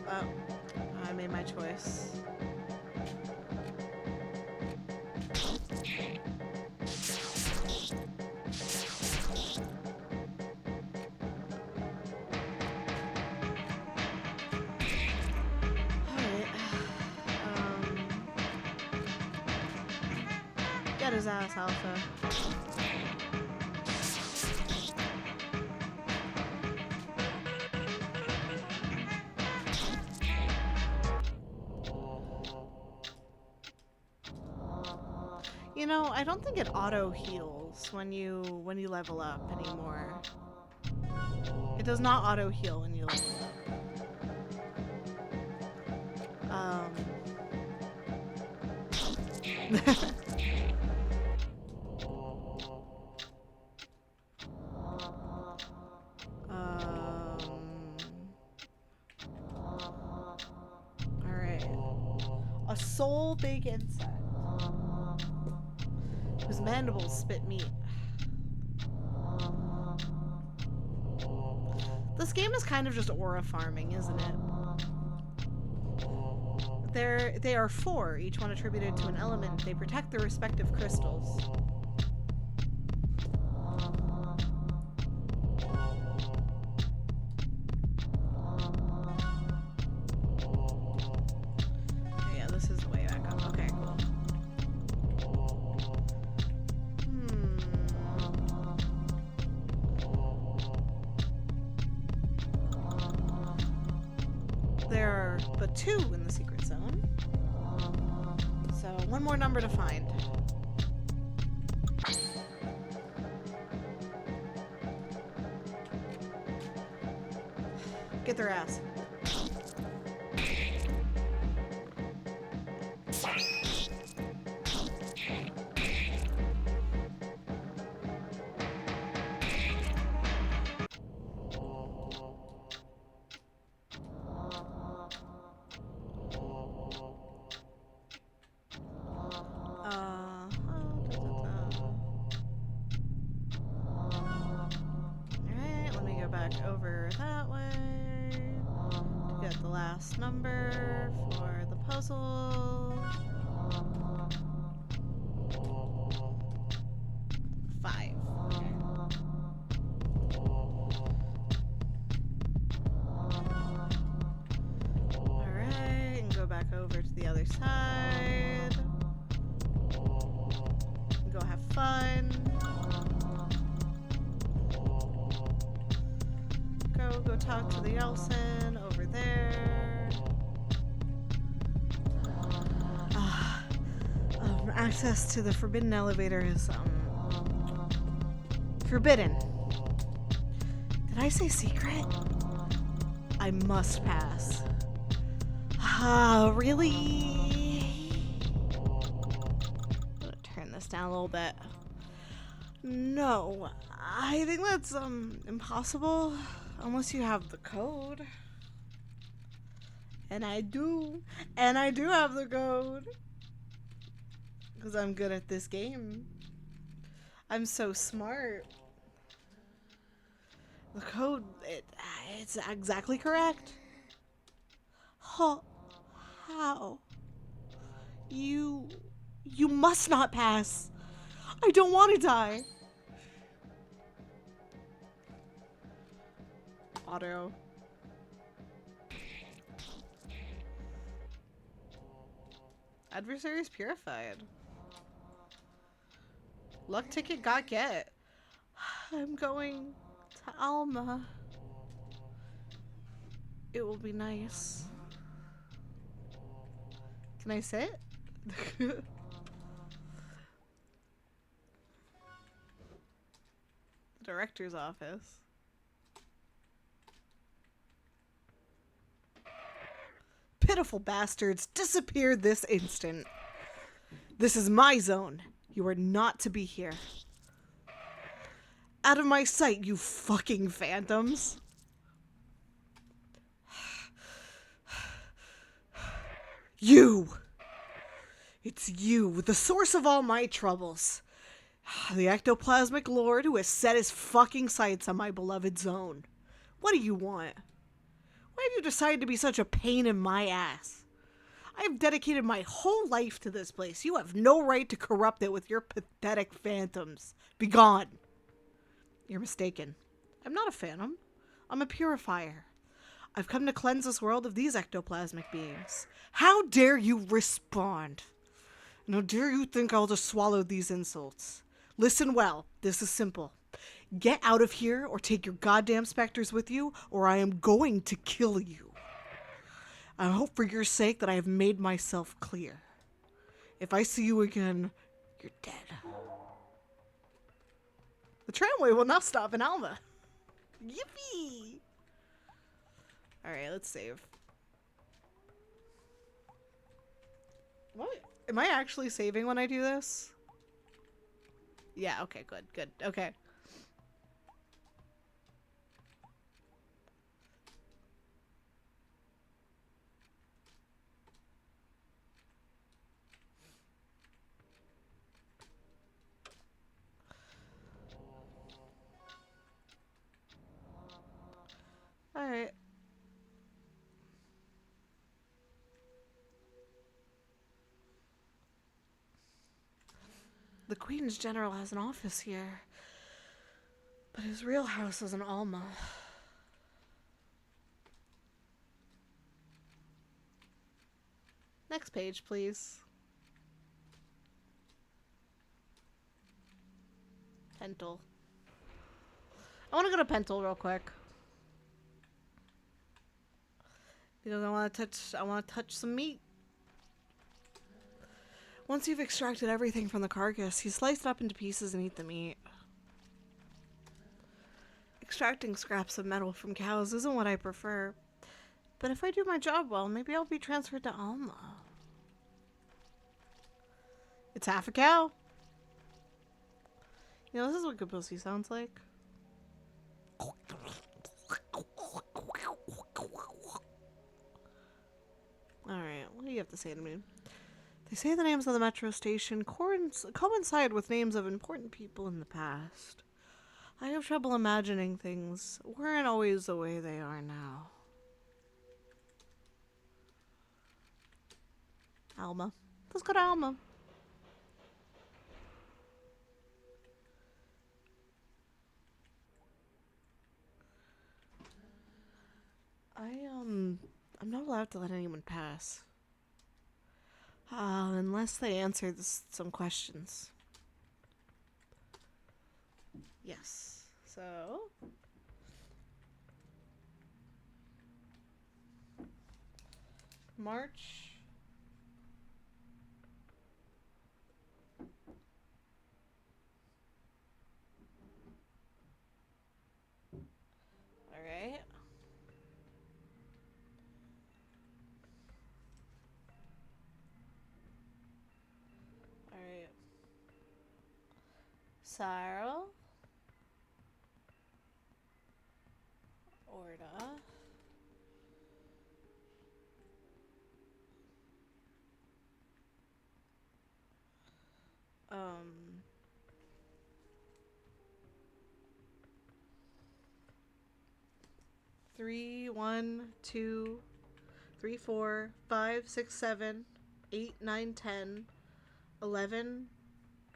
Oh, I made my choice. Get his ass, Alpha. You know, I don't think it auto heals when you level up anymore. It does not auto heal when you level up. Alright. A soul big insect whose mandibles spit meat. This game is kind of just aura farming, isn't it? They are 4, each one attributed to an element. They protect their respective crystals. Yeah, this is the way back up. Okay, cool. There are but 2 in the secret zone. So, one more number to find. get their ass. Alright, let me go back over that way to get the last number for the puzzle. 5. Okay. Alright, and go back over to the other side. Go have fun. Go talk to the Elson over there. Access to the forbidden elevator is, forbidden. Did I say secret? I must pass. Really? I'm gonna turn this down a little bit. No, I think that's, impossible. Unless you have the code. And I do. And I do have the code. Because I'm good at this game. I'm so smart. The code, it's exactly correct. Huh. How? You must not pass. I don't want to die. Auto. Adversaries purified. Luck ticket got get. I'm going to Alma. It will be nice. Can I sit? The director's office. Pitiful bastards, disappear this instant. This is my zone. You are not to be here. Out of my sight, you fucking phantoms. You! It's you, the source of all my troubles. The ectoplasmic lord who has set his fucking sights on my beloved zone. What do you want? Why have you decided to be such a pain in my ass? I have dedicated my whole life to this place. You have no right to corrupt it with your pathetic phantoms. Begone. You're mistaken. I'm not a phantom. I'm a purifier. I've come to cleanse this world of these ectoplasmic beings. How dare you respond? And how dare you think I'll just swallow these insults? Listen well. This is simple. Get out of here or take your goddamn specters with you, or I am going to kill you. I hope for your sake that I have made myself clear. If I see you again, you're dead. The tramway will now stop in Alma. Yippee! Alright, let's save. What? Am I actually saving when I do this? Yeah, okay, good. Okay. Alright. The Queen's General has an office here, but his real house is in Alma. Next page, please. Pentel. I want to go to Pentel real quick. Because I want to touch some meat. Once you've extracted everything from the carcass, you slice it up into pieces and eat the meat. Extracting scraps of metal from cows isn't what I prefer, But if I do my job well, maybe I'll be transferred to Alma. It's half a cow. You know, this is what good pussy sounds like. Alright, what do you have to say to me? They say the names of the metro station coincide with names of important people in the past. I have trouble imagining things weren't always the way they are now. Alma. Let's go to Alma. I'm not allowed to let anyone pass. Unless they answer some questions. Yes. So. March. Alright. Alright. Cyril. Orda. Um. 3, 1, 2, 3, 4, 5, 6, 7, 8, 9, 10, 11.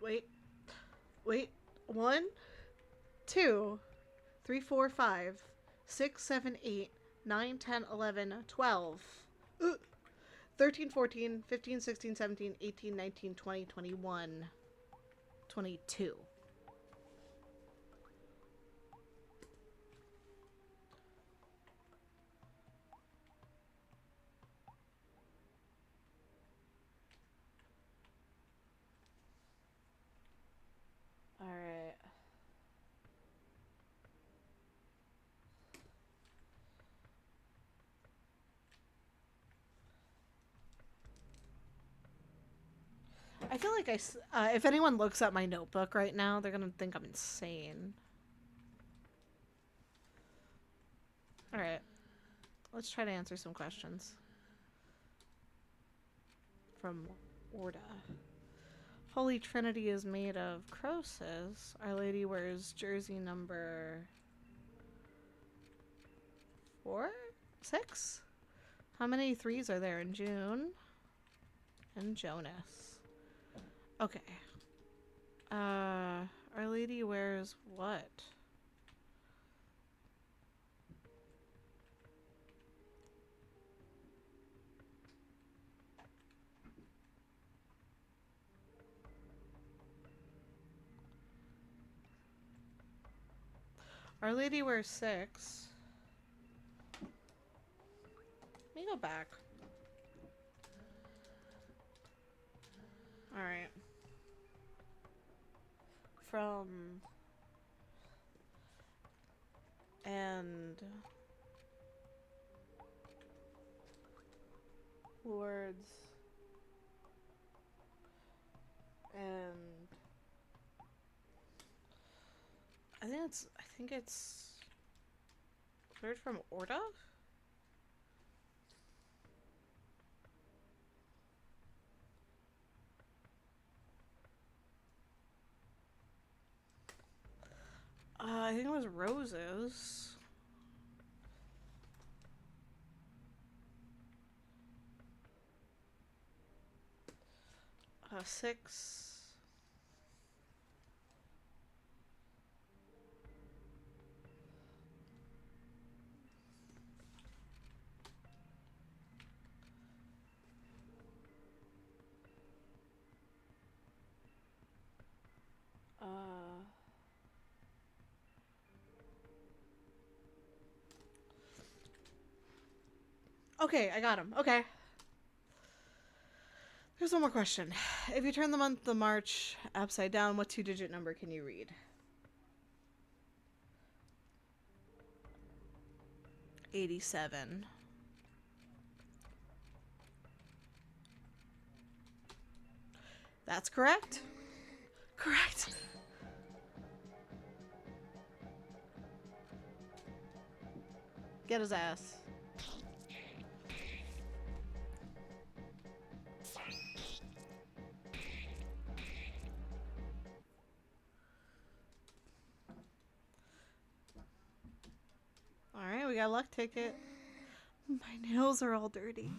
Wait. 1, 2, 3, 4, 5, 6, 7, 8, 9, 10, 11, 12. 13, 14, 15, 16, 17, 18, 19, 20, 21, 22. Alright. I feel like if anyone looks at my notebook right now, they're gonna think I'm insane. Alright. Let's try to answer some questions. From Orda. Holy Trinity is made of Croesus. Our Lady wears jersey number 4? 6? How many 3s are there in June? And Jonas. Okay. Our Lady wears what? Our Lady wears 6. Let me go back. Alright. From... And... Lords... And... I think it's... Third from Orda? I think it was roses. 6. Okay, I got him. Okay. Here's one more question. If you turn the month of March upside down, what 2-digit number can you read? 87. That's correct. Correct. Get his ass. Alright, we got a luck ticket. My nails are all dirty.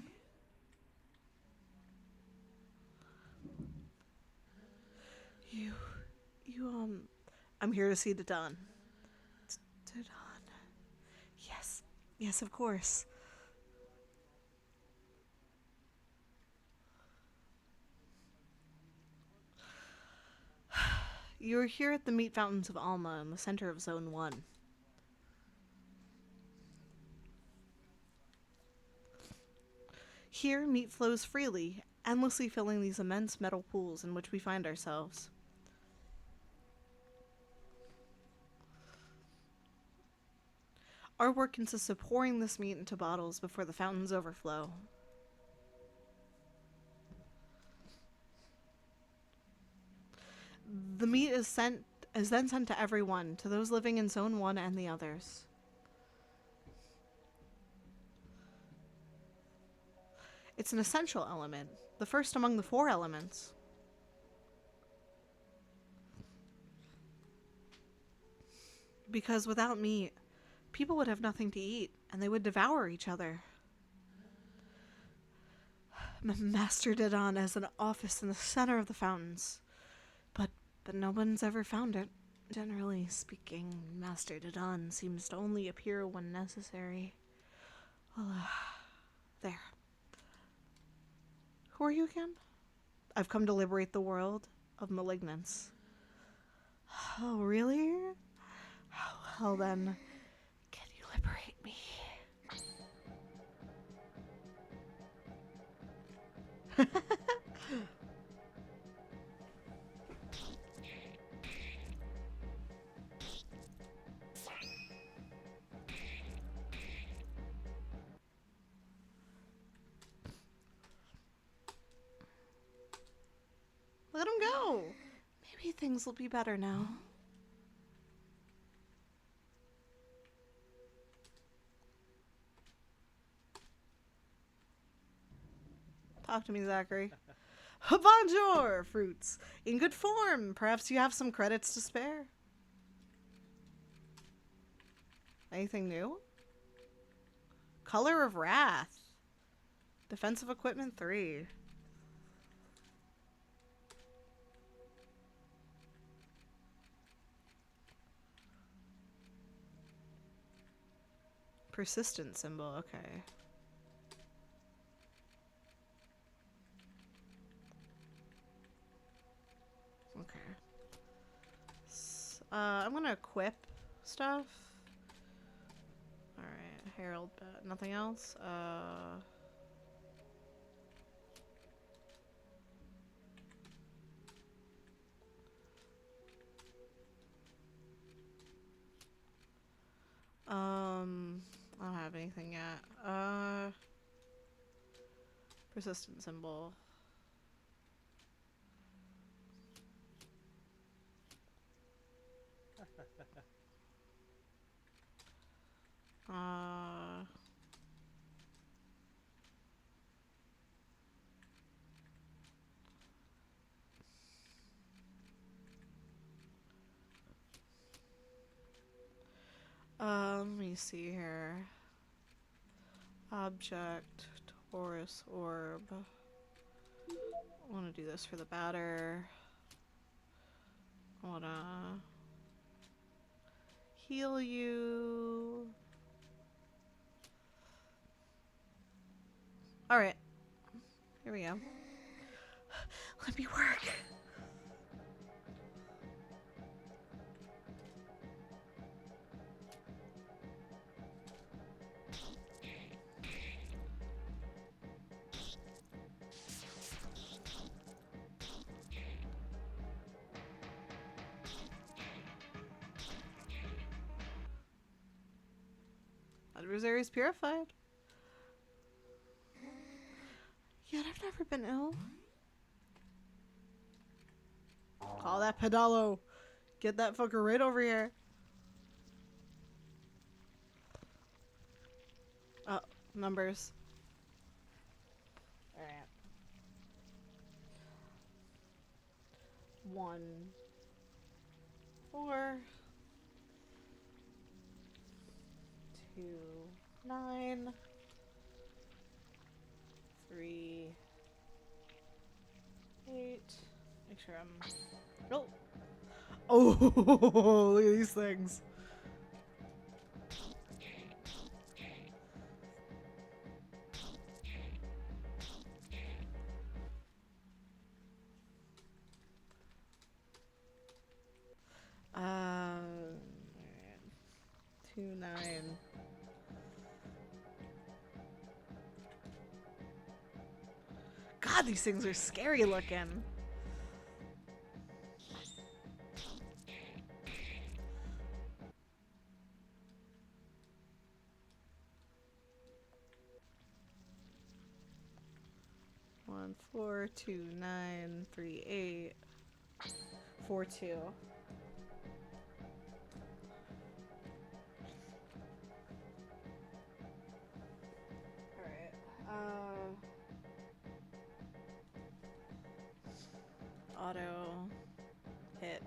You, I'm here to see the Don. The Don. Yes. Yes, of course. You're here at the meat fountains of Alma in the center of Zone 1. Here, meat flows freely, endlessly filling these immense metal pools in which we find ourselves. Our work consists of pouring this meat into bottles before the fountains overflow. The meat is then sent to everyone, to those living in Zone 1 and the others. It's an essential element, the first among the 4 elements. Because without meat, people would have nothing to eat, and they would devour each other. Master Didon has an office in the center of the fountains, but no one's ever found it. Generally speaking, Master Didon seems to only appear when necessary. Well, there. Who are you again? I've come to liberate the world of malignance. Oh, really? Well then, can you liberate me? Let him go. Maybe things will be better now. Talk to me, Zachary. Bonjour, fruits. In good form. Perhaps you have some credits to spare. Anything new? Color of Wrath. Defensive Equipment 3. Persistent symbol, okay. Okay. I'm gonna equip stuff. Alright, Herald, but nothing else. I don't have anything yet. Persistent symbol. Uh, let me see here. Object, Taurus orb. I want to do this for the batter. I want to heal you. Alright. Here we go. Let me work. Adversaries purified. Yet I've never been ill. Oh, that pedalo. Get that fucker right over here. Oh, numbers. Alright. 1, 4, 2, 9, 3, 8. Make sure I'm. Oh! Oh, look at these things. Uh, 2, 9. God, these things are scary looking. One, 4, 2, 9, 3, 8, 4, 2. Alright. Auto. Hit.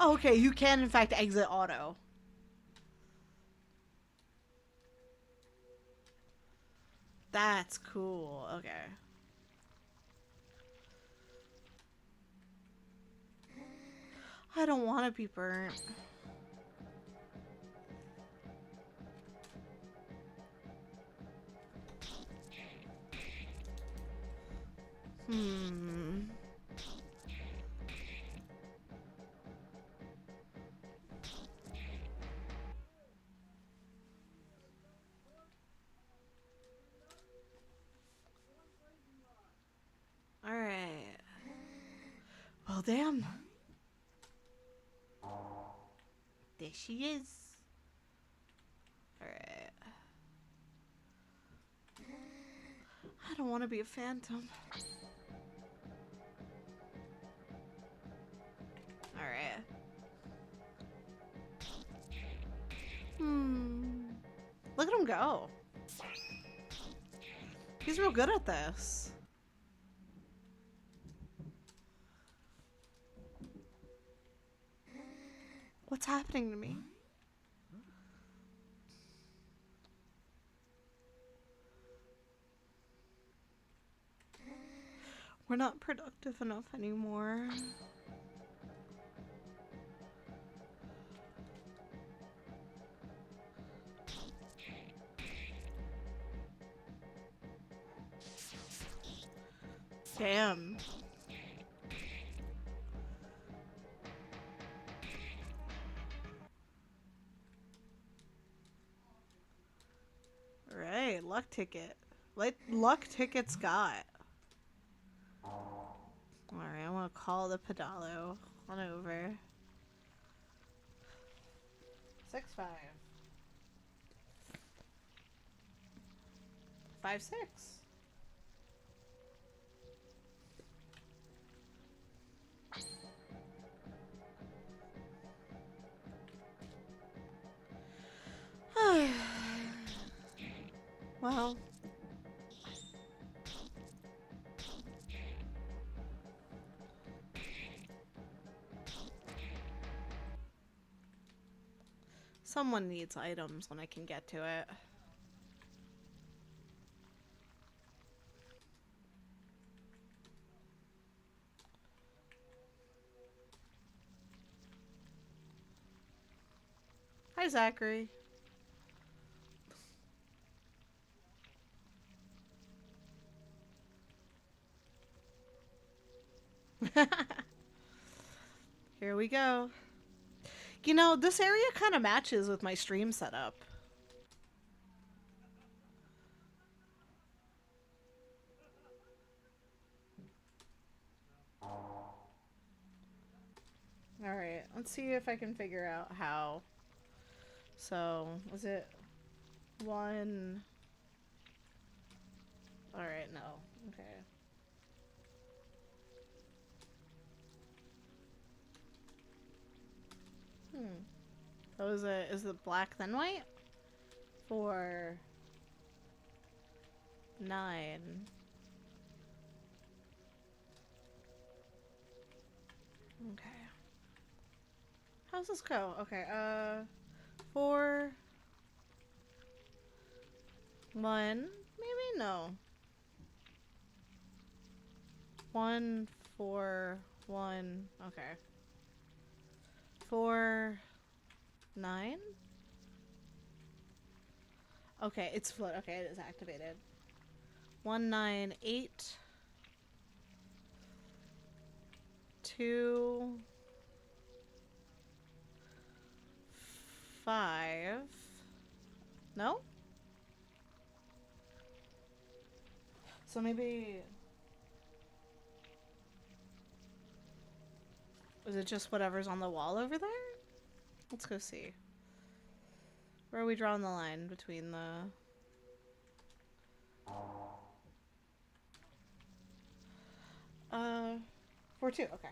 Oh, okay, you can in fact exit auto. That's cool. Okay. I don't want to be burnt. Hmm. Alright. Well, damn. There she is. Alright. I don't want to be a phantom. Alright. Look at him go. He's real good at this. What's happening to me? We're not productive enough anymore. Damn. Right, luck ticket. Luck tickets got. Alright, I want to call the pedalo on over. 6-5. 5-6. Well. Someone needs items when I can get to it. Hi, Zachary. Here we go. You know, this area kind of matches with my stream setup. Alright, let's see if I can figure out how. So, was it 1. Alright, no. Okay. Oh, is it black then white? 4, 9. Okay. How's this go? Okay, 4, 1. Maybe no. 1, 4, 1. Okay. 4, 9. Okay, it's float. Okay, it is activated. 1, 9, 8. 2, 5. No? So maybe... Is it just whatever's on the wall over there? Let's go see. Where are we drawing the line between the... 4, 2. Okay.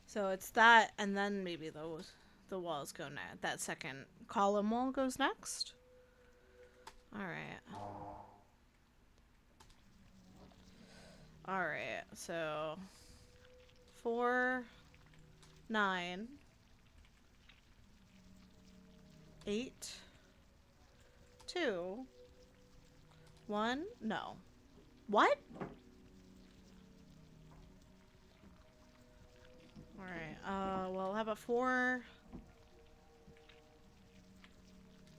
So it's that, and then maybe the walls go next. That second column wall goes next. Alright. Alright, so 4, 9, 8, 2, 1. No. What? Alright, well, how about 4,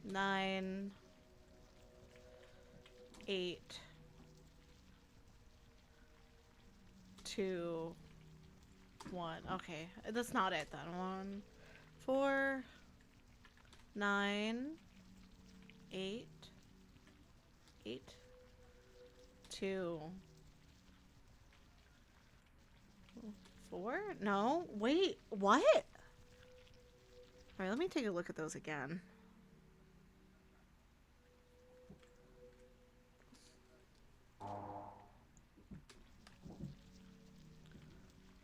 9, 8, 2, 1. Okay, that's not it then. 1, 4, 9, 8, 8, 2, 4? No, wait, what? Alright, let me take a look at those again.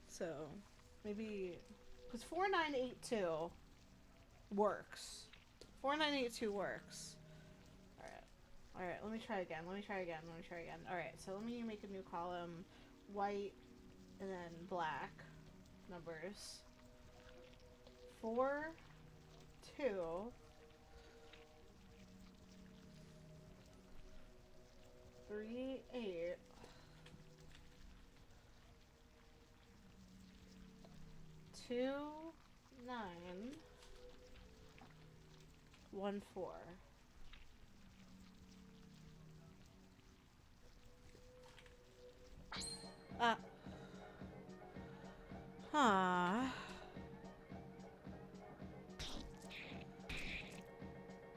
So, maybe... Because 4982 works. 4982 works. Alright. Alright, let me try again. Alright, so let me make a new column. White, and then black numbers. 4, 2, 3, 8, 2, 9, 1, 4. Huh.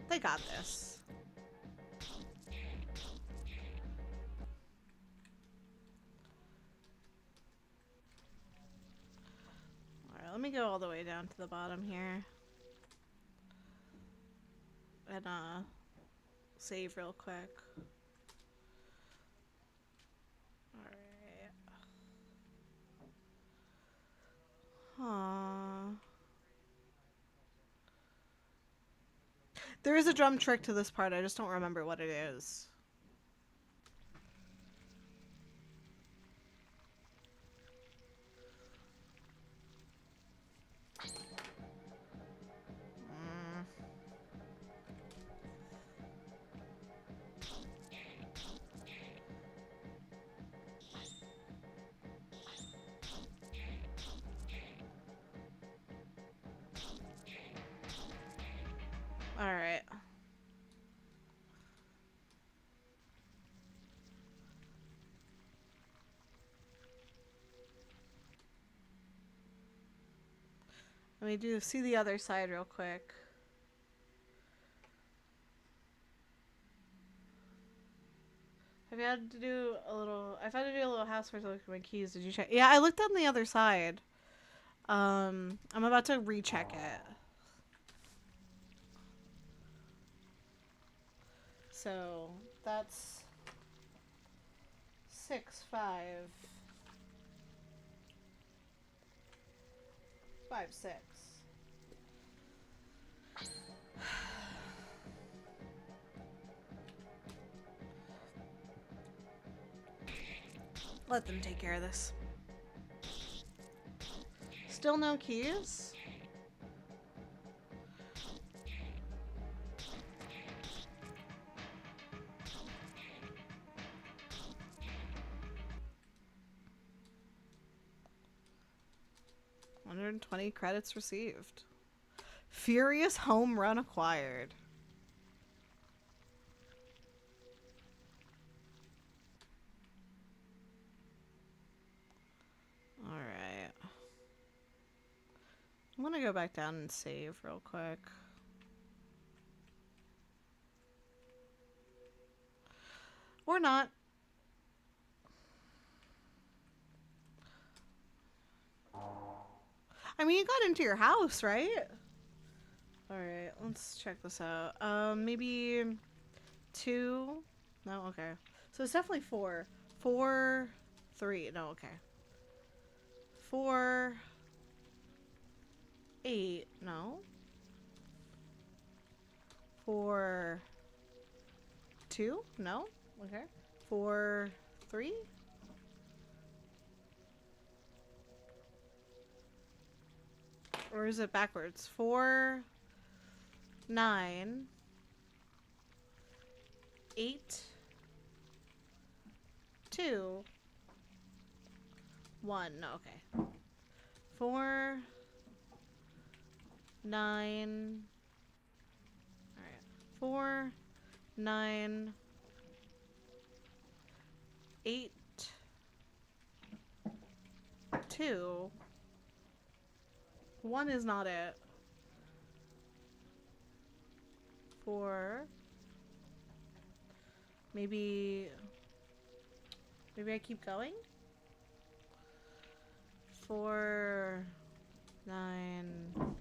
They got this. Alright, let me go all the way down to the bottom here. And, save real quick. Alright. Huh. There is a drum trick to this part, I just don't remember what it is. Alright. Let me see the other side real quick. I've had to do a little housework to look at my keys. Did you check? Yeah, I looked on the other side. I'm about to recheck it. So that's 6, 5, 5, 6. Let them take care of this. Still no keys? $120 credits received. Furious home run acquired. Alright. I'm gonna go back down and save real quick. Or not. I mean, you got into your house, right? Alright, let's check this out. Maybe 2? No, okay. So it's definitely 4. 4, 3. No, okay. 4, 8. No. 4, 2? No. Okay. 4, 3? Or is it backwards? 4, 9, 8, 2, 1. No, okay. 4, 9. Alright. 4, 9, 8, 2. 1 is not it. 4. Maybe I keep going? 4, 9,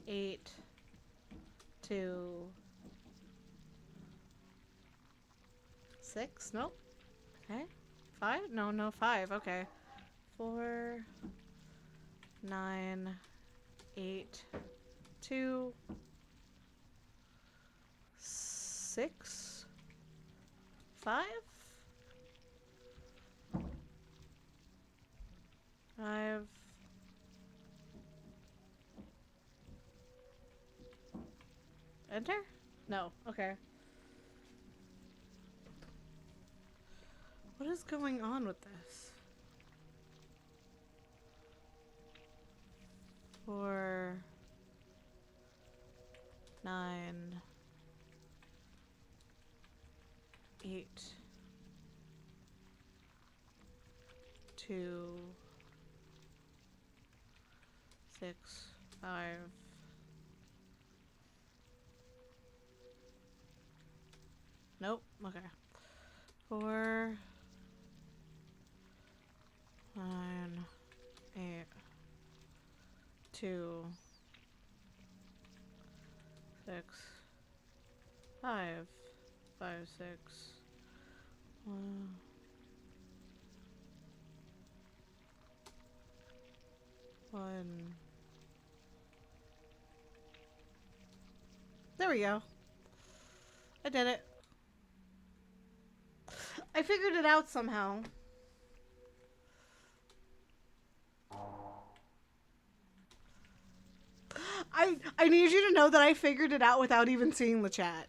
8, 2, 6. Nope. Okay. 5? No, 5. Okay. 4, 9, 8, 2, 6, 5, 5. Enter? No. Okay. What is going on with this? 4, 9, 8, 2, 6, 5. Nope. Okay. 4, 9, 8, 2, 6, 5, 5, 6, 1, 1. There we go. I did it. I figured it out somehow. I need you to know that I figured it out without even seeing the chat.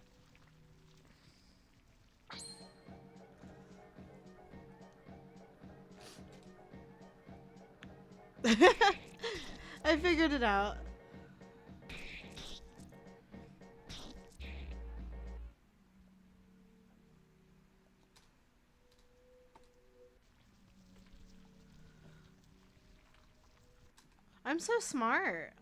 I figured it out. I'm so smart.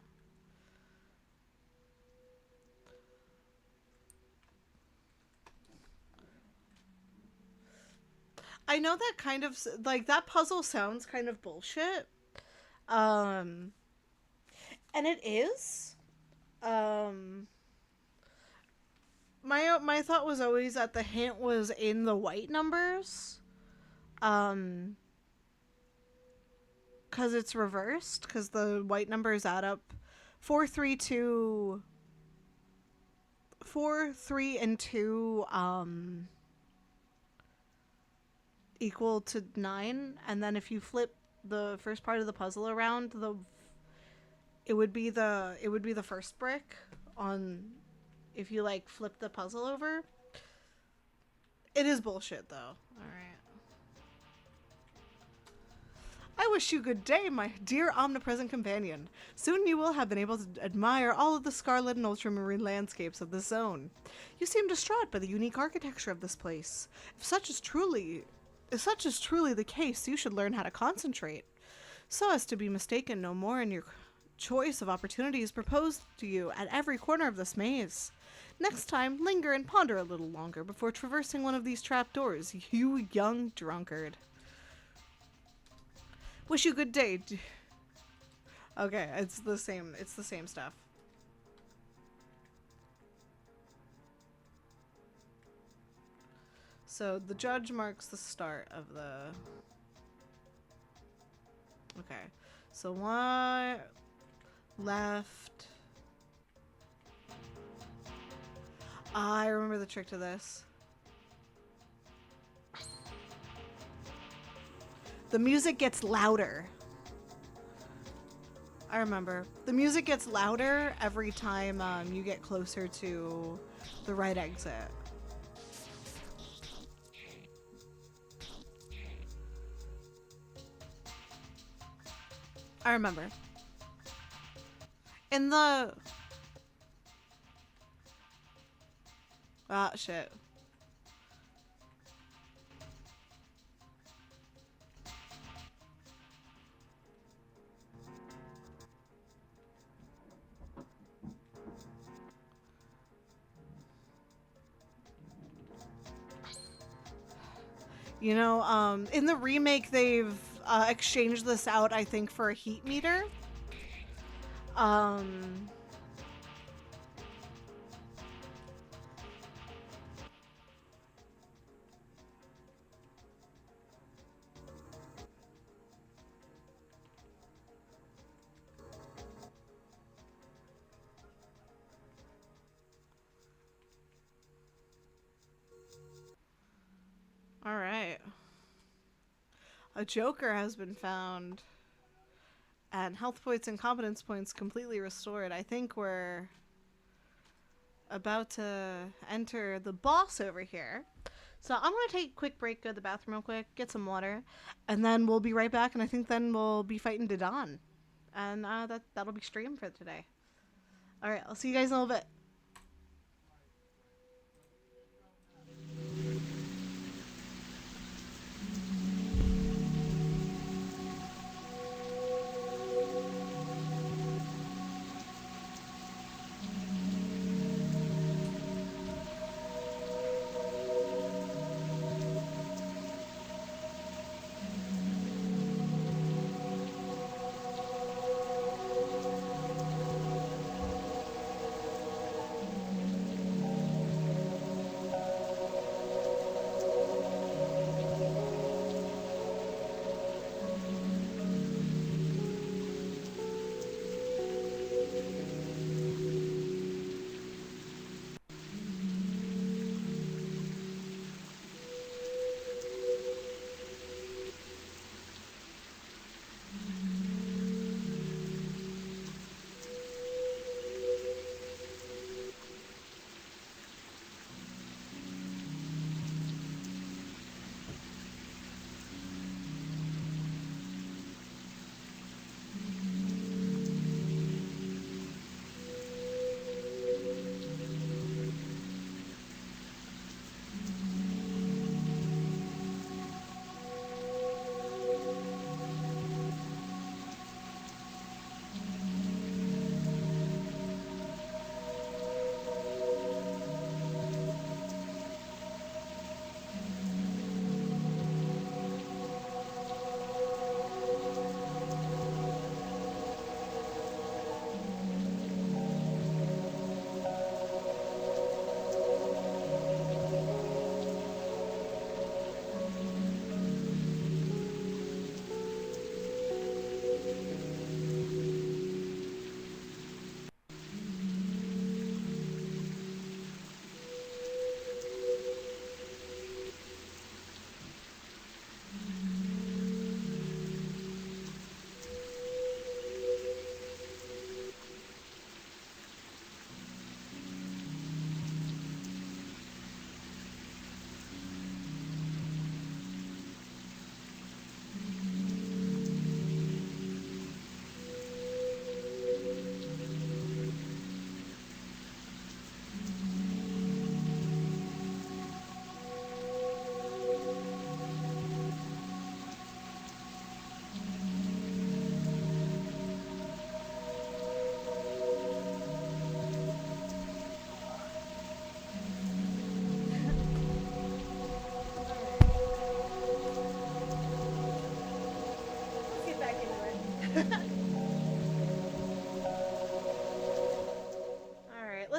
I know that kind of, like, that puzzle sounds kind of bullshit. And it is. My thought was always that the hint was in the white numbers. Um, because it's reversed. Because the white numbers add up 4, 3, 2, 4, 3, and 2. Equal to 9, and then if you flip the first part of the puzzle around, it would be the first brick on if you like flip the puzzle over. It is bullshit though. All right. I wish you good day, my dear omnipresent companion. Soon you will have been able to admire all of the scarlet and ultramarine landscapes of the zone. You seem distraught by the unique architecture of this place. If such is truly the case, you should learn how to concentrate, so as to be mistaken no more in your choice of opportunities proposed to you at every corner of this maze. Next time, linger and ponder a little longer before traversing one of these trapdoors, you young drunkard. Wish you good day. Okay, it's the same. It's the same stuff. So the judge marks the start of the. Okay, so one left. I remember the trick to this. The music gets louder. I remember. The music gets louder every time you get closer to the right exit. I remember. In the... Ah, shit. You know, in the remake, they've exchanged this out, I think, for a heat meter. Um, all right. A Joker has been found, and health points and competence points completely restored. I think we're about to enter the boss over here. So I'm gonna take a quick break, go to the bathroom real quick, get some water, and then we'll be right back. And I think then we'll be fighting Dadan, and that'll be stream for today. All right, I'll see you guys in a little bit.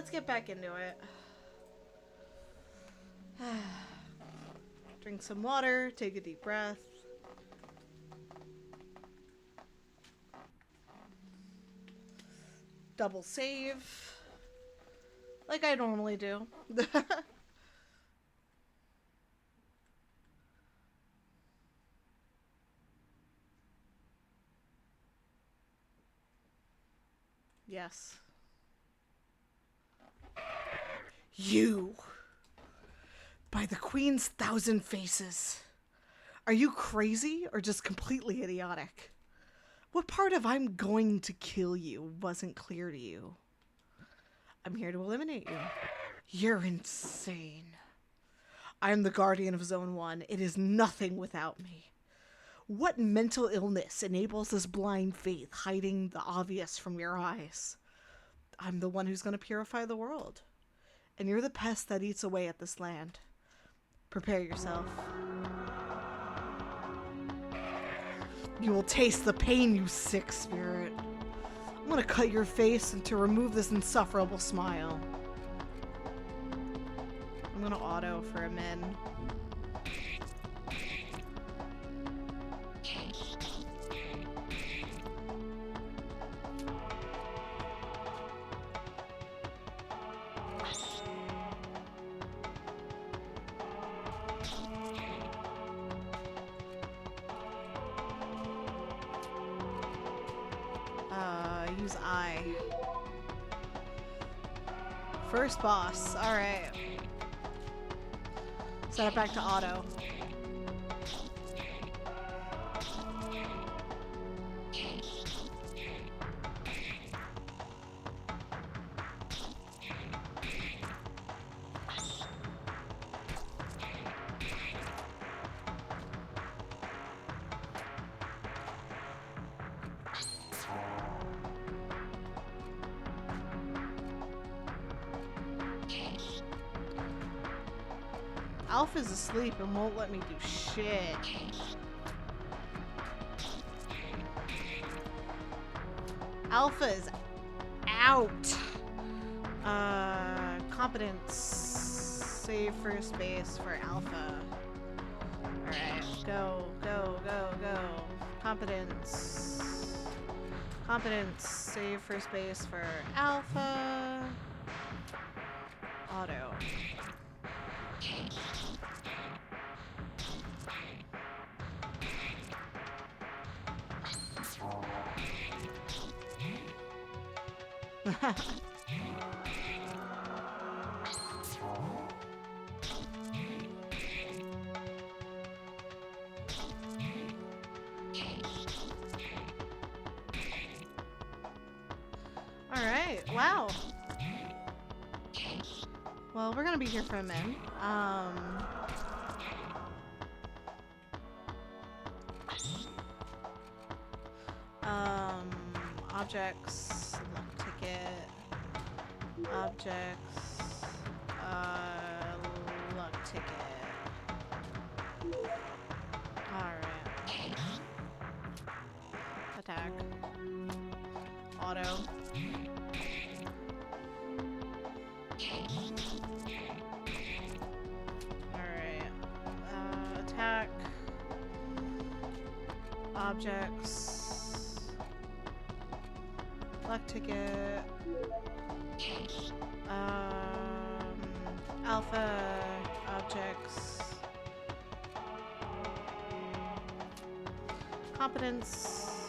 let's get back into it. Drink some water, take a deep breath. Double save. Like I normally do. Yes. You! By the Queen's 1,000 faces. Are you crazy or just completely idiotic? What part of I'm going to kill you wasn't clear to you? I'm here to eliminate you. You're insane. I am the guardian of Zone 1. It is nothing without me. What mental illness enables this blind faith hiding the obvious from your eyes? I'm the one who's going to purify the world. And you're the pest that eats away at this land. Prepare yourself. You will taste the pain, you sick spirit. I'm going to cut your face and to remove this insufferable smile. I'm going to auto for a min. Use I. First boss. Alright. Set it back to auto. Alpha's asleep and won't let me do shit. Alpha is out. Competence. Save first base for Alpha. Alright, go, go, go, go. Competence. Competence. Save first base for Alpha. Auto. Alright, wow. Well, we're gonna be here for a minute. Objects, luck ticket, objects, luck ticket. Alright. Attack. Auto. Alright. Attack. Objects. Luck ticket. Alpha objects. Competence.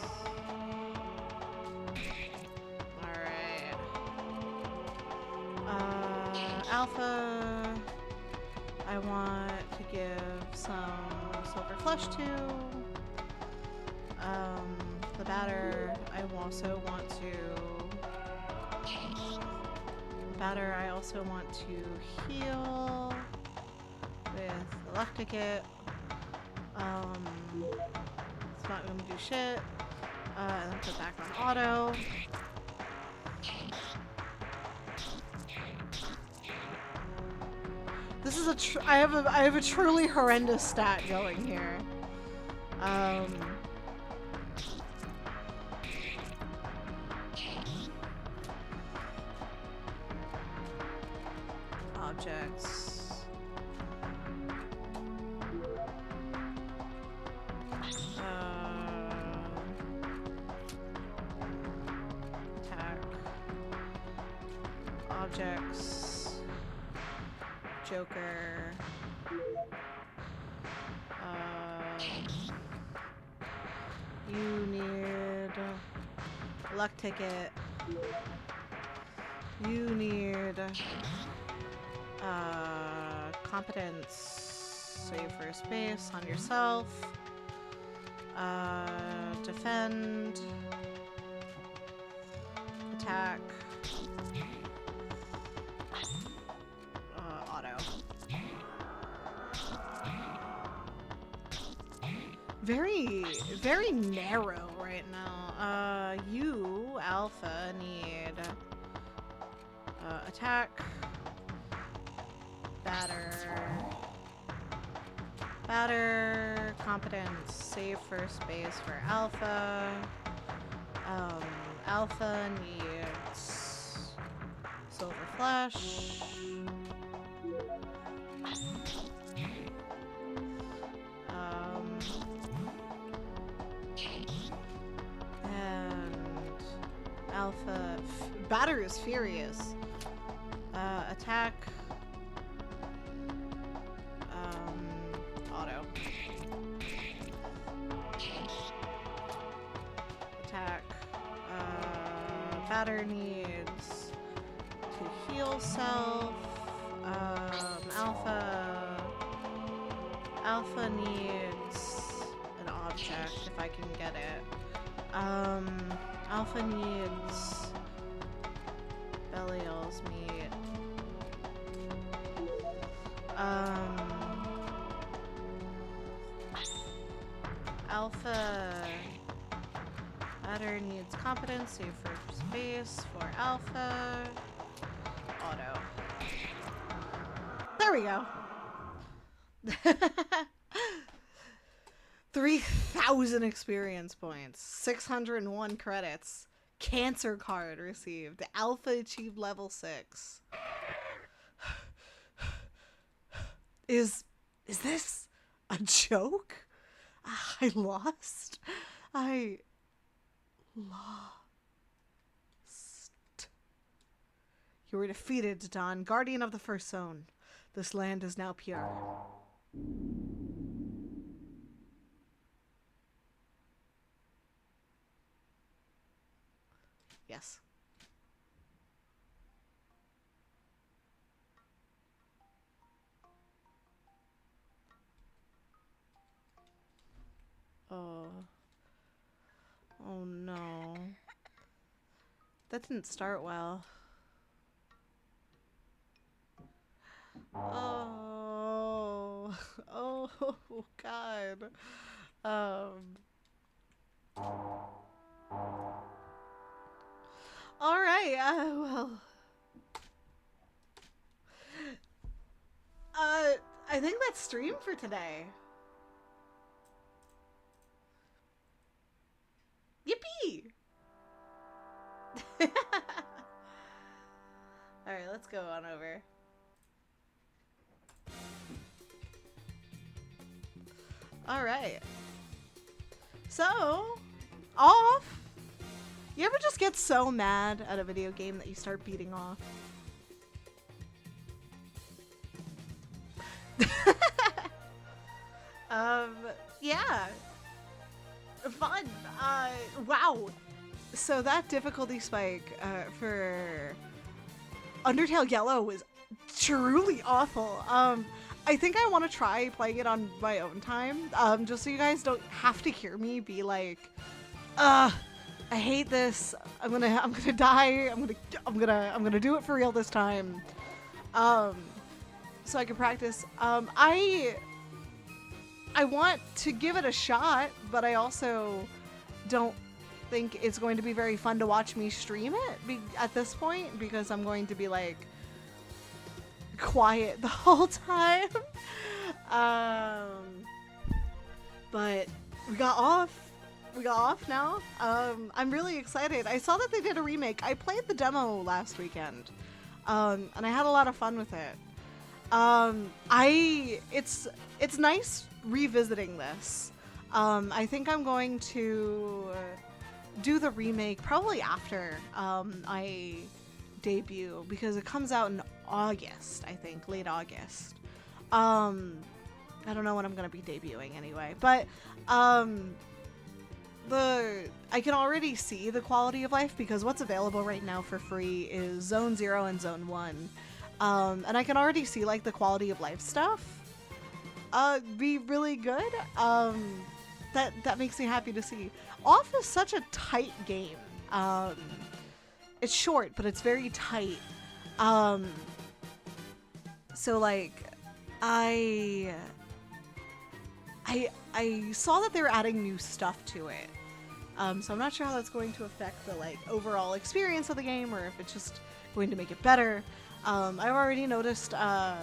Alright. Alpha. I want to give some silver flesh to. The batter, I also want to heal with the luck ticket. It's not gonna do shit. And then put back on auto. This is I have a truly horrendous stat going here. objects. Attack. Objects. Joker. You need luck ticket. You need competence. Save for space on yourself. Defend. Attack. Auto. Very narrow right now. You, Alpha, need attack, batter, competence, save first base for Alpha. Alpha needs silver flash. And Alpha batter is furious. Attack. Auto. Attack. Batter needs to heal self. Alpha needs an object if I can get it. Alpha needs Belial's meat. Alpha Batter needs competence, save for space for Alpha. Auto. There we go. 3,000 experience points, 601 credits, cancer card received, Alpha achieved level 6. Is this a joke? I lost. I lost. You were defeated, Don, guardian of the first zone. This land is now pure. Yes. Oh. Oh no. That didn't start well. Oh. Oh God. All right. Well. I think that's stream for today. Yippee! Alright, let's go on over. Alright. So, off! You ever just get so mad at a video game that you start beating off? Yeah. Fun. Wow. So that difficulty spike for Undertale Yellow was truly awful. I think I want to try playing it on my own time, just so you guys don't have to hear me be like, I hate this. I'm gonna die. I'm gonna do it for real this time. So I can practice. I want to give it a shot, but I also don't think it's going to be very fun to watch me stream it at this point, because I'm going to be like quiet the whole time. But we got off now. I'm really excited. I saw that they did a remake. I played the demo last weekend, and I had a lot of fun with it. It's nice revisiting this. I think I'm going to do the remake probably after I debut because it comes out in August, I think, late August. Um, I don't know when I'm gonna be debuting anyway, but um, the I can already see the quality of life because what's available right now for free is Zone 0 and Zone 1. And I can already see like the quality of life stuff be really good. That makes me happy to see. Off is such a tight game. It's short, but it's very tight. Um, so like I I saw that they were adding new stuff to it. So I'm not sure how that's going to affect the like overall experience of the game, or if it's just going to make it better. I've already noticed a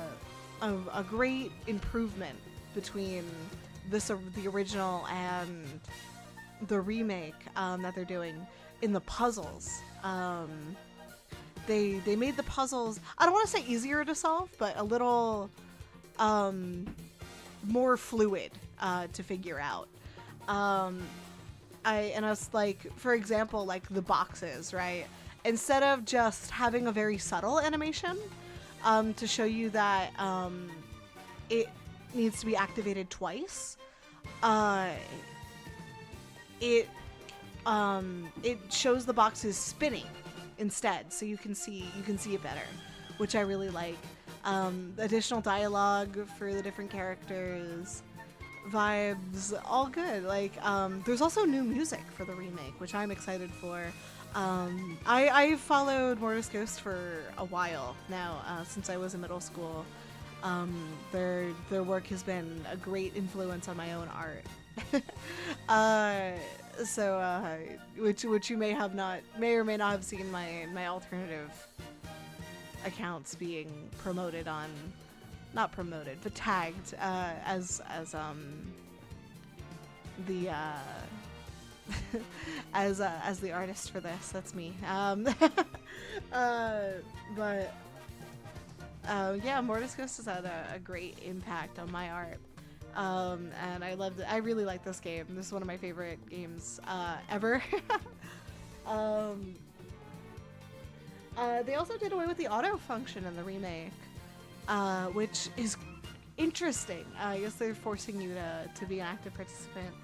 great improvement between the original and the remake that they're doing in the puzzles. They made the puzzles, I don't want to say easier to solve, but a little more fluid to figure out. I was like, for example, like the boxes, right? Instead of just having a very subtle animation to show you that it needs to be activated twice, it shows the boxes spinning instead, so you can see it better, which I really like. Additional dialogue for the different characters, vibes, all good. Like, there's also new music for the remake, which I'm excited for. I've followed Mortis Ghost for a while now, since I was in middle school. Their work has been a great influence on my own art. Which you may or may not have seen my alternative accounts being promoted on, not promoted, but tagged as the as the artist for this. That's me. But yeah, Mortis Ghost has had a great impact on my art. And I really like this game. This is one of my favorite games ever. They also did away with the auto function in the remake, which is interesting. I guess they're forcing you to be an active participant.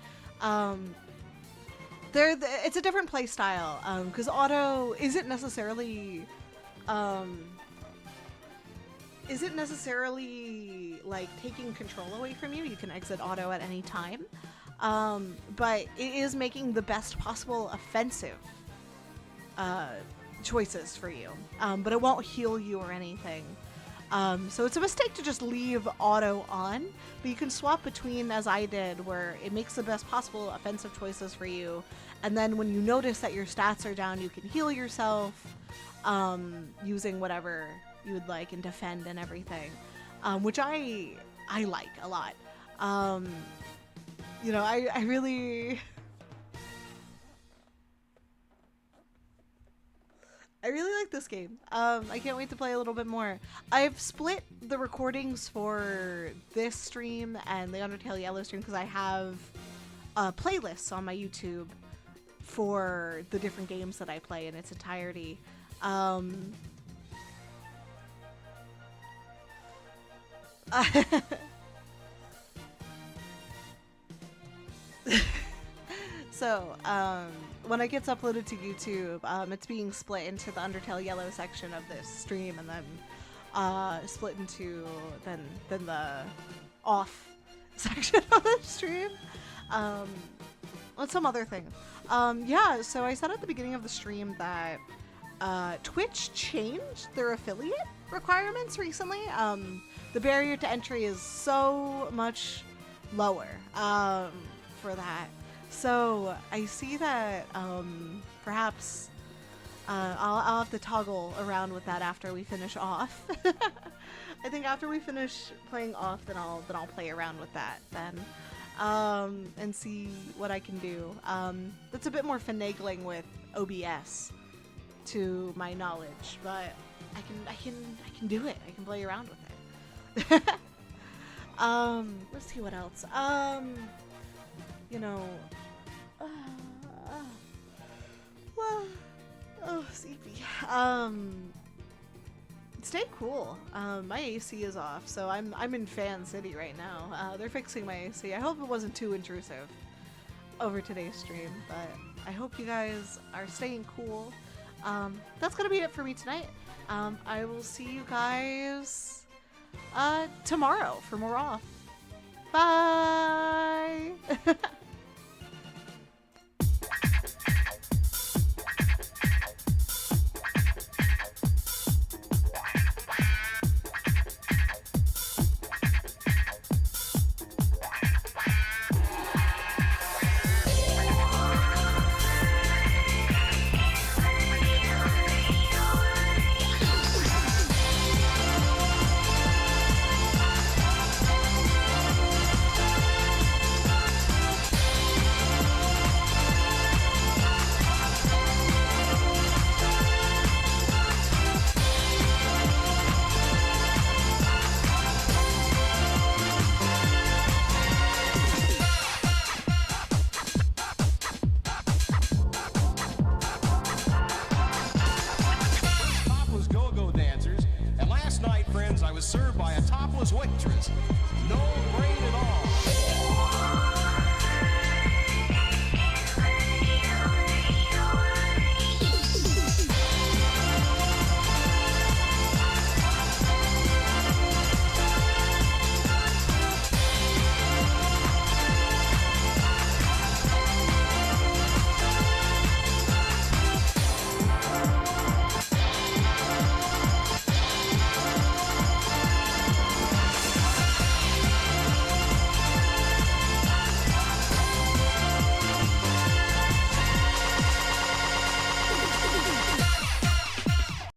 It's a different play style because auto isn't necessarily like taking control away from you. You can exit auto at any time, but it is making the best possible offensive choices for you, but it won't heal you or anything. So it's a mistake to just leave auto on, but you can swap between, as I did, where it makes the best possible offensive choices for you, and then when you notice that your stats are down, you can heal yourself using whatever you would like and defend and everything, which I like a lot. You know, I really like this game. I can't wait to play a little bit more. I've split the recordings for this stream and the Undertale Yellow stream because I have playlists on my YouTube for the different games that I play in its entirety. So, when it gets uploaded to YouTube, it's being split into the Undertale Yellow section of this stream, and then split into then the off section of the stream. And some other things. Yeah, so I said at the beginning of the stream that Twitch changed their affiliate requirements recently. The barrier to entry is so much lower for that. So I see that perhaps I'll have to toggle around with that after we finish off. I think after we finish playing off, then I'll play around with that then, and see what I can do. That's a bit more finagling with OBS, to my knowledge, but I can do it. I can play around with it. Let's see what else. You know, uh, well, oh, sleepy. Stay cool. My AC is off, so I'm in Fan City right now. They're fixing my AC. I hope it wasn't too intrusive over today's stream, but I hope you guys are staying cool. That's gonna be it for me tonight. I will see you guys tomorrow for more off. Bye. Topless go-go dancers, and last night, friends, I was served by a topless waitress. No brain at all.